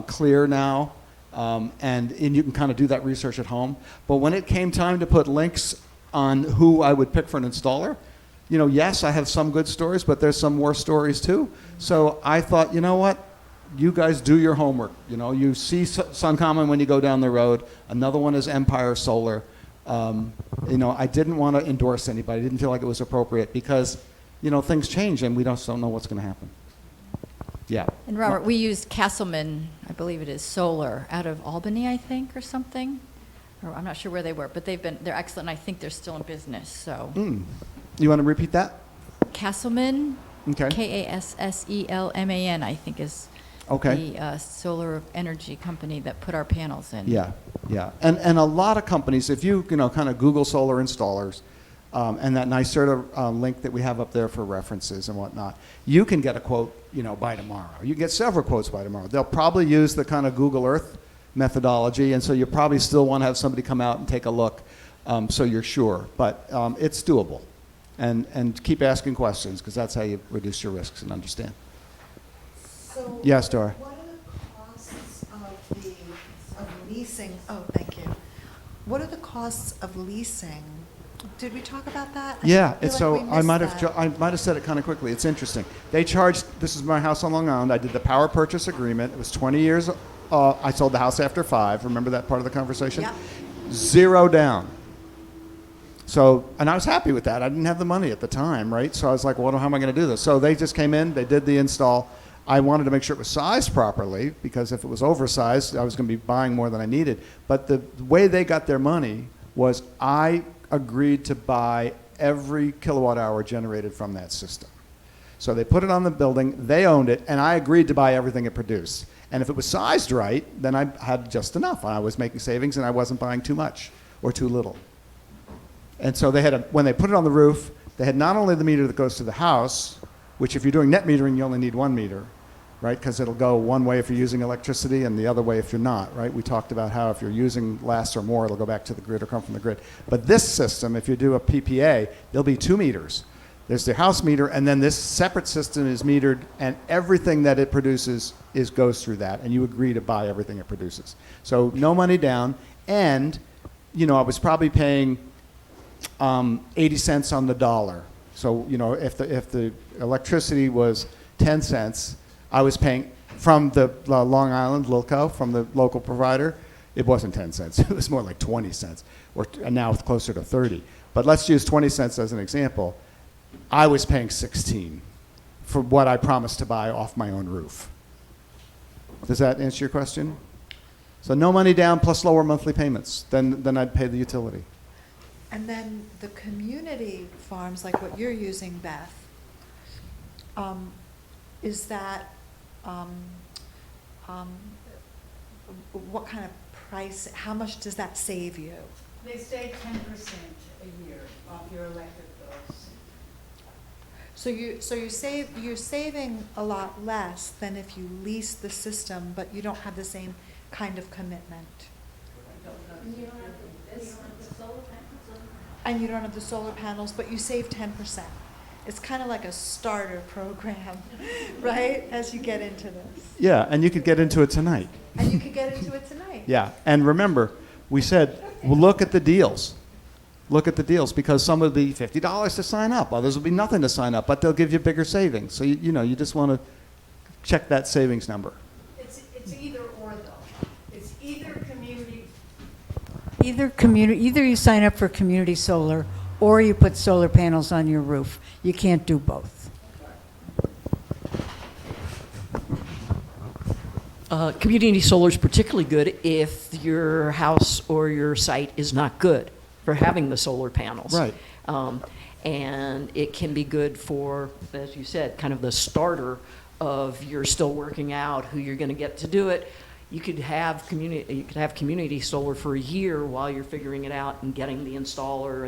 clear now, and you can kind of do that research at home. But when it came time to put links on who I would pick for an installer, yes, I have some good stories, but there's some worse stories too. So I thought, you know what? You guys do your homework. You see Suncommon when you go down the road. Another one is Empire Solar. I didn't want to endorse anybody. I didn't feel like it was appropriate because things change and we don't know what's going to happen. Yeah. And Robert, we use Castleman, I believe it is, Solar, out of Albany, I think, or something. Or I'm not sure where they were, but they're excellent, and I think they're still in business, so. You want to repeat that? Castleman, Okay. Kasselman, I think is Okay. the solar energy company that put our panels in. Yeah, yeah. And a lot of companies, if you kind of Google solar installers, and that NYSERDA link that we have up there for references and whatnot, you can get a quote, by tomorrow. You can get several quotes by tomorrow. They'll probably use the kind of Google Earth methodology, and so you probably still want to have somebody come out and take a look, so you're sure. But it's doable. And keep asking questions, because that's how you reduce your risks and understand. So Yes, Dora. what are the costs of leasing? Oh, thank you. What are the costs of leasing? Did we talk about that? Yeah, feel it's so like we I might missed have I might have said it kind of quickly. It's interesting. They charged. This is my house on Long Island. I did the power purchase agreement. It was 20 years. I sold the house after 5. Remember that part of the conversation? Yeah. 0 down. So, and I was happy with that. I didn't have the money at the time, right? So I was like, well, how am I going to do this? So they just came in. They did the install. I wanted to make sure it was sized properly, because if it was oversized, I was going to be buying more than I needed. But the way they got their money was I agreed to buy every kilowatt hour generated from that system. So they put it on the building, they owned it, and I agreed to buy everything it produced. And if it was sized right, then I had just enough. I was making savings, and I wasn't buying too much or too little. And so they had when they put it on the roof, they had not only the meter that goes to the house, which if you're doing net metering, you only need 1 meter, right? Because it'll go one way if you're using electricity and the other way if you're not, right? We talked about how if you're using less or more, it'll go back to the grid or come from the grid. But this system, if you do a PPA, there'll be 2 meters. There's the house meter, and then this separate system is metered, and everything that it produces goes through that, and you agree to buy everything it produces. So no money down, and I was probably paying 80 cents on the dollar. So if the electricity was 10 cents, I was paying from the Long Island Lilco, from the local provider. It wasn't 10 cents. It was more like 20 cents, and now it's closer to 30. But let's use 20 cents as an example. I was paying 16 for what I promised to buy off my own roof. Does that answer your question? So no money down plus lower monthly payments than I'd pay the utility. And then the community farms, like what you're using, Beth, is that, what kind of price, how much does that save you? They save 10% a year off your electric bills. So you're saving a lot less than if you lease the system, but you don't have the same kind of commitment. And you don't have the solar panels, but you save 10%. It's kind of like a starter program, right, as you get into this. Yeah, and you could get into it tonight. And you could get into it tonight. Yeah, and remember, we said, well, look at the deals. Look at the deals, because some will be $50 to sign up, others will be nothing to sign up, but they'll give you bigger savings. So you just want to check that savings number. It's either or though. It's either you sign up for community solar or you put solar panels on your roof. You can't do both. Community solar is particularly good if your house or your site is not good for having the solar panels. Right. And it can be good for, as you said, kind of the starter of you're still working out who you're going to get to do it. You could have community solar for a year while you're figuring it out and getting the installer,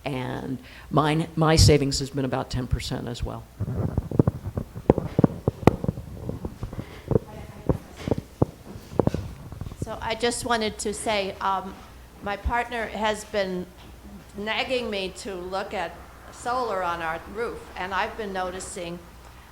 and my savings has been about 10% as well. So I just wanted to say, my partner has been nagging me to look at solar on our roof, and I've been noticing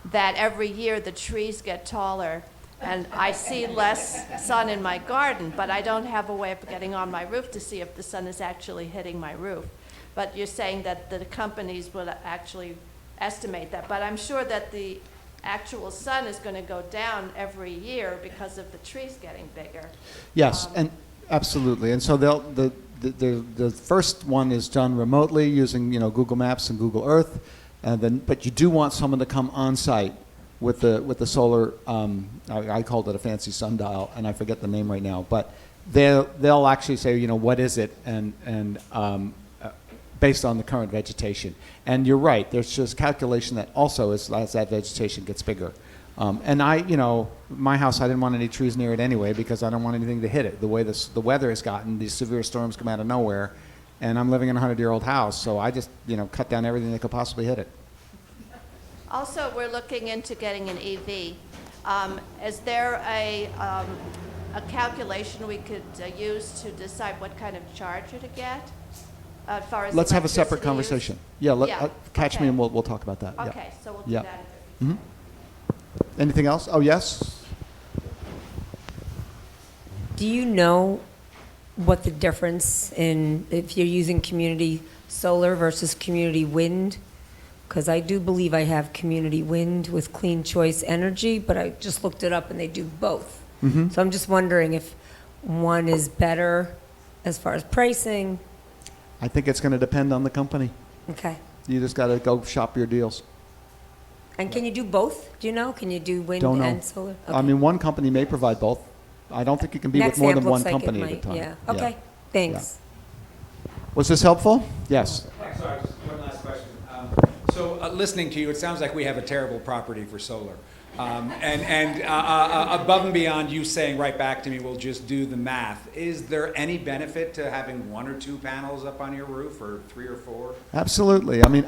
that every year the trees get taller and I see less sun in my garden, but I don't have a way of getting on my roof to see if the sun is actually hitting my roof. But you're saying that the companies would actually estimate that, but I'm sure that the actual sun is going to go down every year because of the trees getting bigger. Yes, and absolutely. And so the first one is done remotely using Google Maps and Google Earth, but you do want someone to come on site with the solar. I called it a fancy sundial, and I forget the name right now. But they'll actually say, you know, what is it, and based on the current vegetation. And you're right. There's just calculation that also as that vegetation gets bigger. And my house, I didn't want any trees near it anyway because I don't want anything to hit it. The way the weather has gotten, these severe storms come out of nowhere, and I'm living in a 100-year-old house, so I just cut down everything that could possibly hit it. Also, we're looking into getting an EV. Is there a calculation we could use to decide what kind of charger to get? As far as Let's have a separate electricity conversation. use? Yeah, catch me and we'll talk about that. Okay, Yeah. so we'll do Yeah. that. Mhm. Anything else? Oh, yes? Do you know what the difference in if you're using community solar versus community wind? Because I do believe I have community wind with Clean Choice Energy, but I just looked it up and they do both. Mhm. So I'm just wondering if one is better as far as pricing. I think it's going to depend on the company. Okay. You just got to go shop your deals. And can you do both? Do you know? Can you do wind Don't know. and solar? I mean, one company may provide both. I don't think you can be Next with more than amp one looks like it company at a might, time. yeah. Okay, thanks. Yeah. Was this helpful? Yes. Sorry, just one last question. So listening to you, it sounds like we have a terrible property for solar. And above and beyond you saying right back to me, we'll just do the math. Is there any benefit to having 1 or 2 panels up on your roof, or 3 or 4? Absolutely. I mean,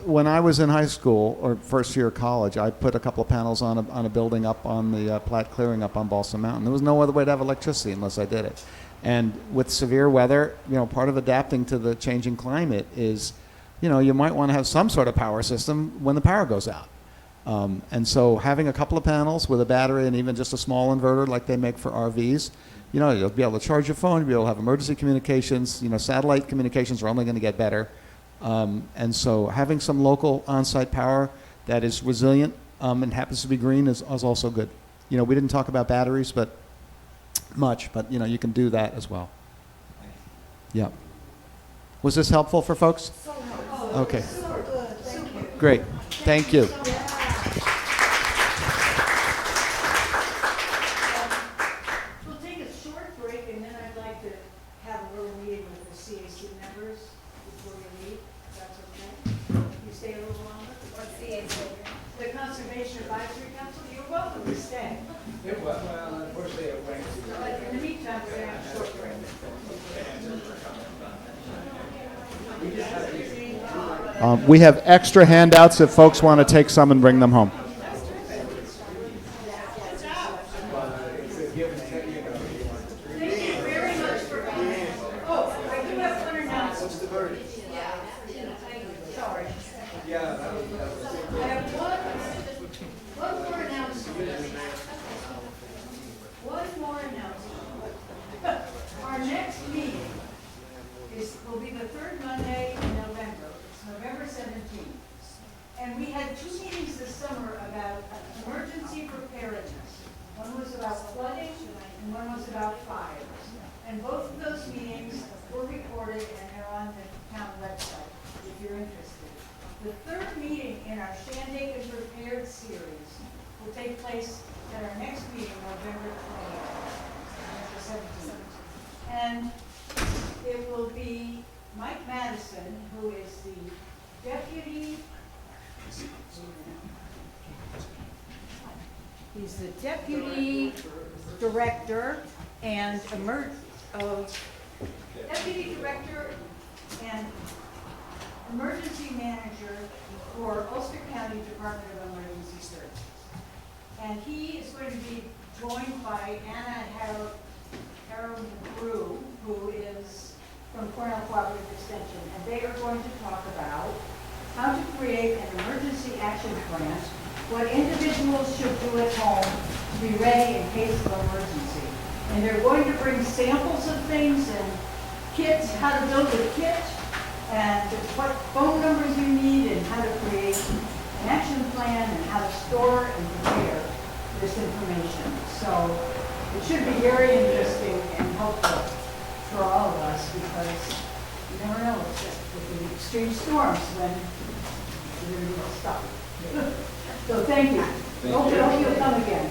when I was in high school or first year of college, I put a couple of panels on a building up on the Platte Clearing up on Balsam Mountain. There was no other way to have electricity unless I did it. And with severe weather, part of adapting to the changing climate is, you might want to have some sort of power system when the power goes out. And so having a couple of panels with a battery and even just a small inverter like they make for RVs, you'll be able to charge your phone, you'll be able to have emergency communications, satellite communications are only going to get better. And so having some local on-site power that is resilient and happens to be green is also good. We didn't talk about batteries but you can do that as well. Yeah. Was this helpful for folks? Okay. Great. Thank you. We'll take a short break, and then I'd like to have a little meeting with the CAC members before you leave, if that's okay. You stay a little longer? What CAC? The Conservation Advisory Council, you're welcome to stay. Well, unfortunately, it went to... But in the meantime, we're going to have a short break. We have extra handouts if folks want to take some and bring them home. Will be the third Monday in November. It's November 17th. And we had 2 meetings this summer about emergency preparedness. One was about flooding and one was about fires. And both of those meetings were recorded and they're on the town website if you're interested. The third meeting in our Shandaken Prepared series will take place at our next meeting, November 20th, November 17th. And it will be Mike Madison, who is the deputy director and deputy director and emergency manager for Ulster County Department of Emergency Services. And he is going to be joined by Anna Harold McGrew, who is from Cornell Cooperative Extension, and they are going to talk about how to create an emergency action plan, what individuals should do at home to be ready in case of emergency. And they're going to bring samples of things and kits, how to build a kit, and what phone numbers you need, and how to create an action plan, and how to store and prepare this information. So it should be very interesting and helpful for all of us, because you never know, except with the extreme storms when we're going to stop. So thank you. Oh, you'll come again.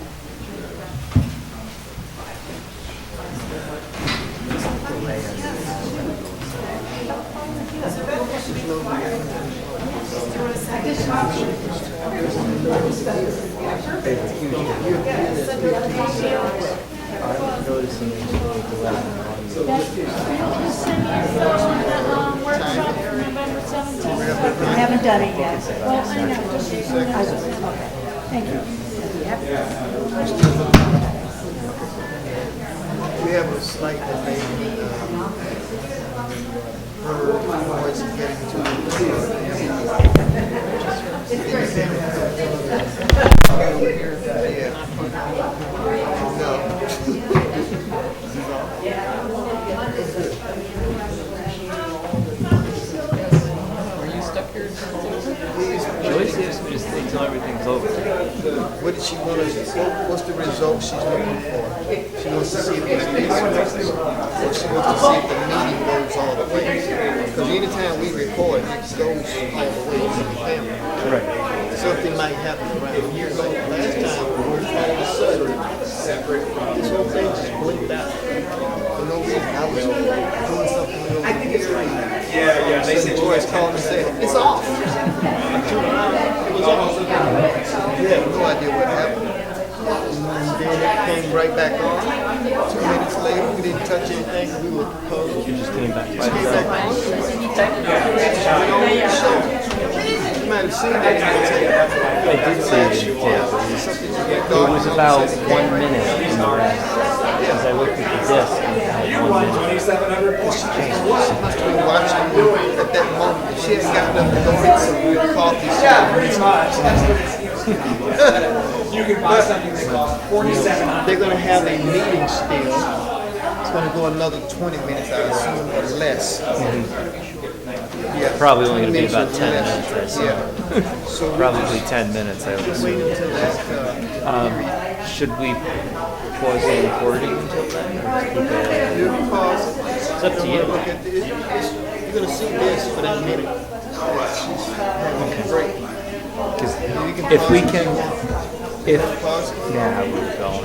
I haven't done it yet. Well, I know, just, okay, thank you. We have a slight delay. Her voice is getting to Are you stuck here? Joyce asked me to stay till everything's over. what did she want us to, what's the result she's looking for? She wants to see if it's business, or she wants to see if the meeting goes all the way. Because anytime we record, it goes all the way to the camera. Right. Something might happen around here. Like last time, all of a sudden, this whole thing just blinked out. For no reason. I was doing something over here. Yeah, they said boys called and said, it's off. I turned around, it was off. We had no idea what happened. And then it came right back on. 2 minutes later, we didn't touch anything. We were closed. You just came back. Just came back on. You might have seen that. I did see it. Yeah. It was about 1 minute in the rest. Because I looked at the disc and it had 1 minute. She must have been watching me at that moment. She hadn't gotten up to go get some coffee. You can buy something that costs $4,700. They're going to have a meeting still. It's going to go another 20 minutes, I assume, or less. Yeah, Probably only going to be 20 about 10 less. minutes, I assume. Yeah. So Probably 10 minutes, I would wait assume. until that. Should we pause the recording until then? Or just keep it? You can pause it. It's up to you. Look at this. You're going to see this for that minute. She's having a break. If we can, Pause it. yeah, we're going.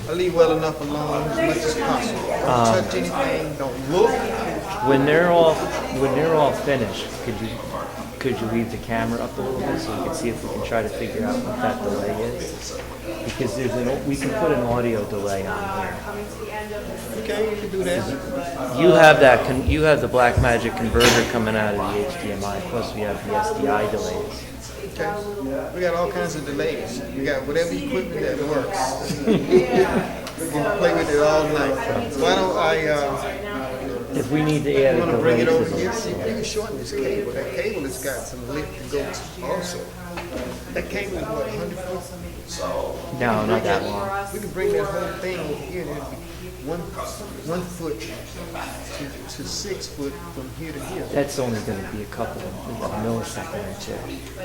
I leave well enough alone as much as possible. Don't touch anything. Don't look. When they're all finished, could you leave the camera up a little bit so we can see if we can try to figure out what that delay is? Because we can put an audio delay on here. Okay, you can do that. You have you have the Blackmagic converter coming out of the HDMI. Plus we have the SDI delays. Okay. We got all kinds of delays. We got whatever equipment that works. We can play with it all night. Why don't I? If we need to add a want to delay bring it to over the here. See, we can shorten this cable. That cable has got some length to go to also. That cable is what, 100 foot? No, not that long. We can bring that whole thing over here and it'll be 1 foot to 6 foot from here to here. That's only going to be a couple of millisecond or two.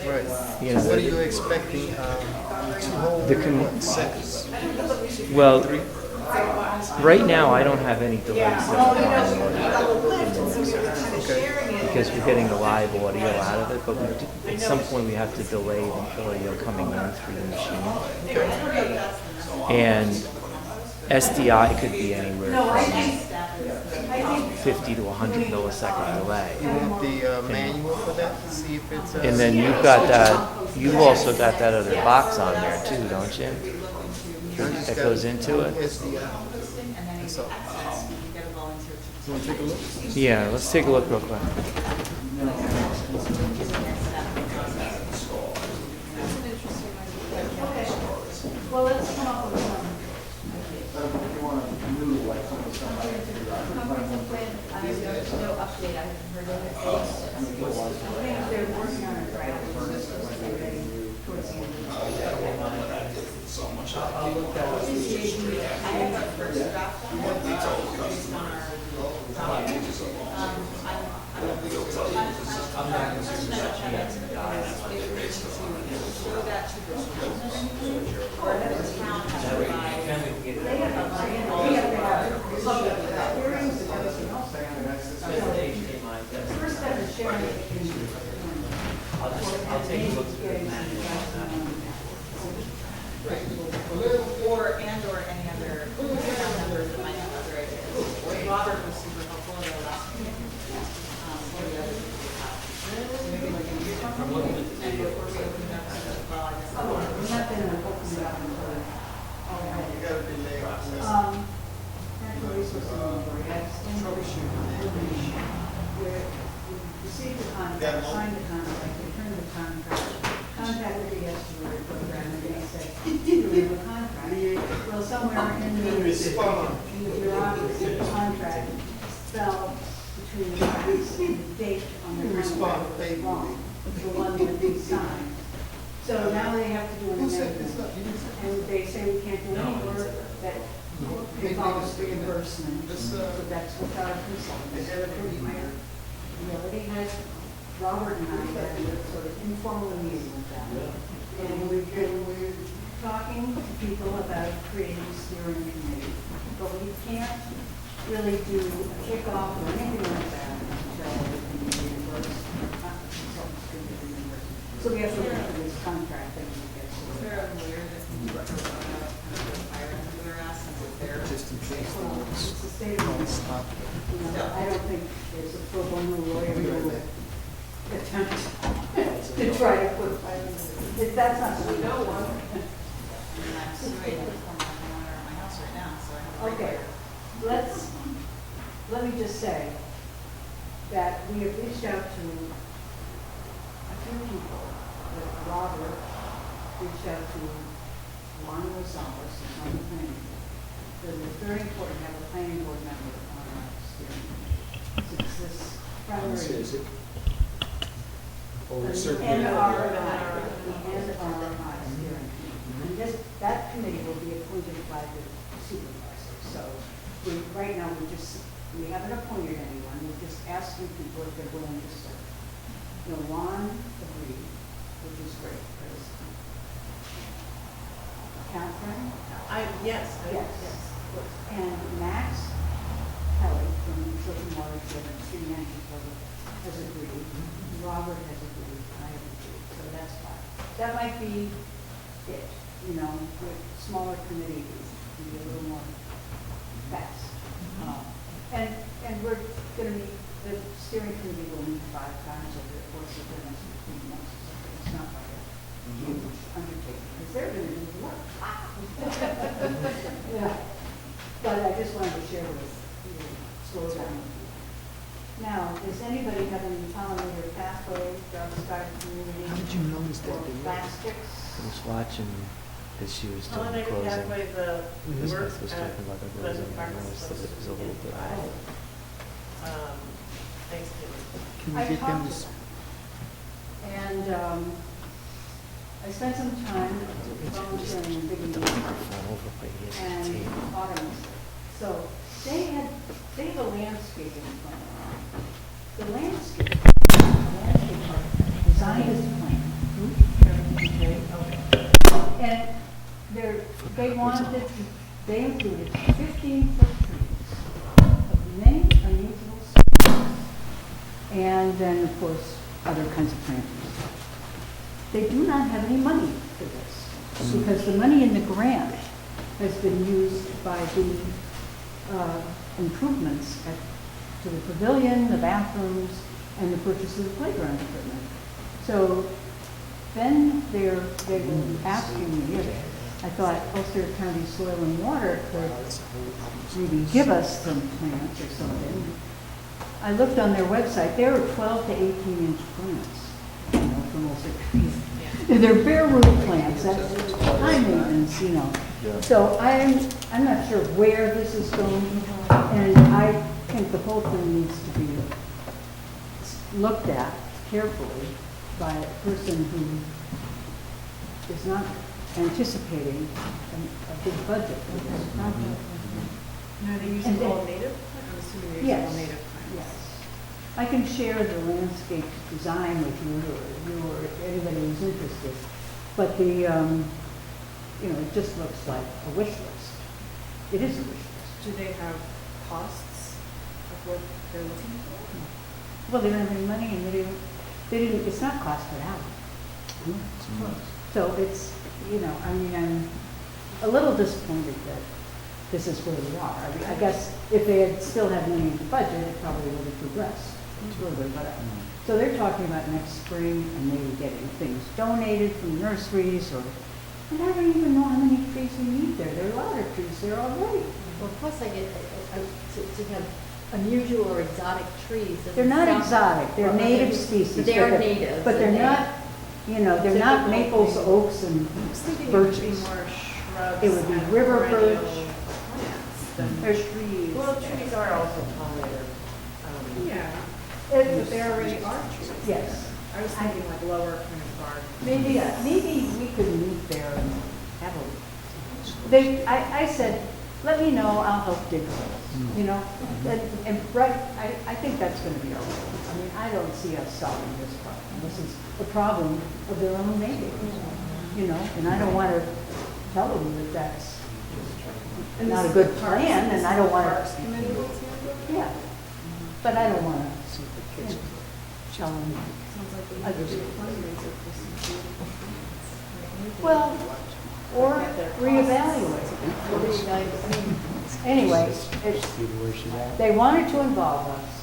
Right. You know, What are you expecting? 2 whole seconds? Well, right now I don't have any delays set up on the mixer because we're getting the live audio out of it, but at some point we have to delay the audio coming in through the machine. And SDI could be anywhere from 50 to 100 millisecond delay. You want the manual for that to see if it's... And then you've got that, you've also got that other box on there too, don't you? That goes into it? That's all. You want to take a look? Yeah, let's take a look real quick. Well, let's come up with some. No update, I haven't heard of it. I think they're working on a draft. Towards the end of the year. I'll take a look through the manual. Received the contract, signed the contract, returned the contract, contacted the estuary program, and they said, do we have a contract? Well, somewhere in the bureaucracy, the contract fell between the cracks, and the date on the contract was wrong, the one that they signed. So now they have to do an amendment, and they say we can't do any work that involves reimbursement. So that's what our consultant. We already had, Robert and I had a sort of informal meeting with them. And we've been talking to people about creating a steering committee. But we can't really do a kickoff or anything like that until we can be reimbursed. Consultants can be reimbursed. So we have to look at this contract and we get to it. They're aware that people are fire under their ass and with their. Well, it's a state of mind. You know, I don't think there's a pro bono lawyer who will attempt to try to put fire under it. If that's not what we know one. And I'm suing my house right now, so I have. Okay, let me just say that we have reached out to a few people. That Robert reached out to Juan Rosales, who's on the planning board. So it's very important to have a planning board member on our steering committee. Since this primary. NRI steering committee. And that committee will be appointed by the supervisor. So right now we haven't appointed anyone. We're just asking people if they're willing to serve. Juan agreed, which is great because Catherine. Yes. And Max Kelly from Children Watershed and City Energy Program has agreed. Robert has agreed. I have agreed. So that's fine. That might be it. With smaller committees, be a little more fast. And we're going to meet. The steering committee will meet 5 times over the course of the next 15 months. It's not like a huge undertaking because they're going to do work. Yeah. But I just wanted to share with you, slow down. Now, does anybody have any pollinator pathway, dark sky community? How did you notice that? Or plastics? I was watching as she was doing Pollinator closing. pathway, the Elizabeth work was at talking about the Pleasant closing, Park and I is noticed that supposed it was to a little bit. begin by, Thanksgiving. Can we I get them talked to to them. And I spent some time volunteering in Big The microphone over by his and table. Autumn. So they have a landscaping plan. The landscape architect designed this plan. And they included 15-foot trees of many unusual species. And then, of course, other kinds of plantings. They do not have any money for this because the money in the grant has been used by the improvements to the pavilion, the bathrooms, and the purchase of the playground equipment. So then they were asking me if I thought Ulster County Soil and Water could maybe give us some plants or something. I looked on their website. There are 12 to 18-inch plants, from Ulster County. They're bare root plants. That's high maintenance, So I'm not sure where this is going, and I think the whole thing needs to be looked at carefully by a person who is not anticipating a big budget for this project. Are they using all native? I'm assuming they're using all native plants. Yes. I can share the landscape design with you or anybody who's interested. But it just looks like a wish list. It is a wish list. Do they have costs of what they're looking for? Well, they don't have any money and they didn't, it's not costed out. So it's, I'm a little disappointed that this is where we are. I guess if they had still had money in the budget, it probably would have progressed further. So they're talking about next spring and maybe getting things donated from nurseries and I don't even know how many trees we need there. There are a lot of trees there already. Well, plus I get, to have unusual or exotic trees. They're not exotic, they're native species. But they are native. But they're not, you know, they're not maples, oaks, and birches. more shrubs. It would be river birch. There's trees. Well, trees are also pollinated. Yeah, But they already are trees. Yes. I was thinking like lower kind of garden. Maybe we could meet there and have a, I said, let me know, I'll help dig holes, you know? And right, I think that's gonna be our role. I mean, I don't see us solving this problem. This is a problem of their own making, you know? And I don't wanna tell them that that's not a good plan, and I don't wanna. Yeah, but I don't wanna, you know, tell them. Well, or reevaluate. Anyway, they wanted to involve us,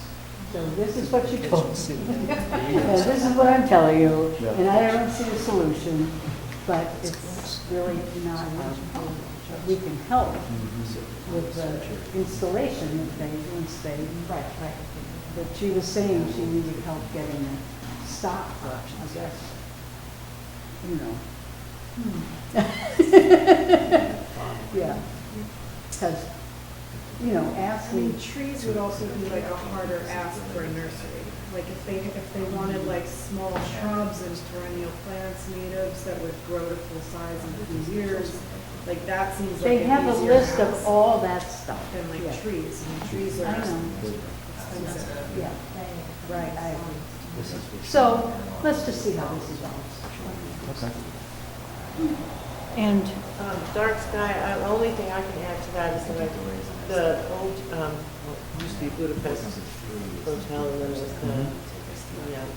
so this is what you told me. And this is what I'm telling you, and I don't see a solution, but it's really not our problem. We can help with the installation if they, once they, right. But she was saying she needed help getting it stopped, I guess. You know. Yeah. Because, you know, I asking. mean, trees would also be like a harder ask for a nursery. Like if they wanted like small shrubs and perennial plants, natives that would grow to full size in a few years, like that seems like They an have a easier list of ask all that stuff. than like Yeah. trees. I mean, trees are I know. expensive. Yeah, right, I agree. So, let's just see how this evolves. Okay. And Dark sky, the only thing I can add to that is that the old, used to be Budapest Hotel, and then it was the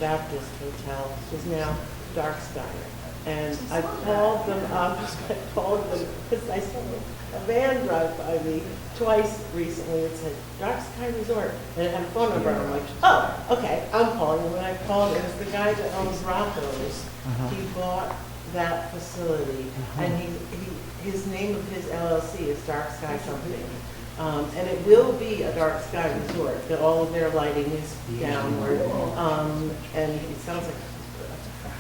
Baptist Hotel, is now Dark Sky. And I called them up, because I saw a van drive by me twice recently. It said Dark Sky Resort, and it had a phone number. And I'm like, oh, okay, I'm calling. And when I called, it was the guy that owns Rocco's. He bought that facility, and his name of his LLC is Dark Sky something. And it will be a dark sky resort, that all of their lighting is downward. And it sounds like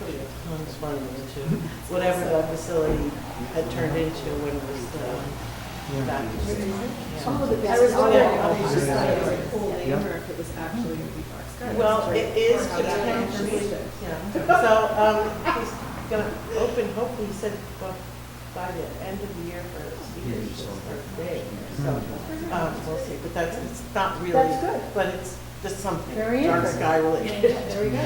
putting a ton of money into whatever that facility had turned into when it was back. Oh, the best. I was wondering if it was just like a cool name or if it was actually going to be dark sky. Well, it is potentially, yeah. So, he's gonna open, hopefully, he said, well, by the end of the year for Steve's birthday. So, we'll see, but that's, it's not really. That's good. But it's just something Very dark interesting. sky related. There we go.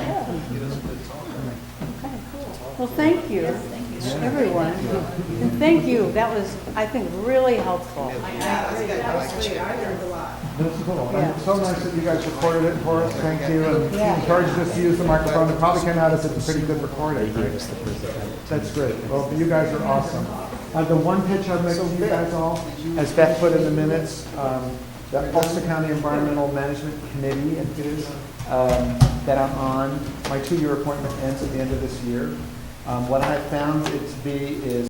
Well, thank you, everyone. And thank you, that was, I think, really helpful. Actually, I learned a lot. That's cool. Yeah. And it's so nice that you guys recorded it for us. Thank you. And Yeah. encouraged us to use the microphone. It probably came out as a pretty good recording. Right? That's great. Well, you guys are awesome. The one pitch I'd make to you guys all, as Beth put in the minutes, the Ulster County Environmental Management Committee, it is, that I'm on. My 2-year appointment ends at the end of this year. What I found it to be is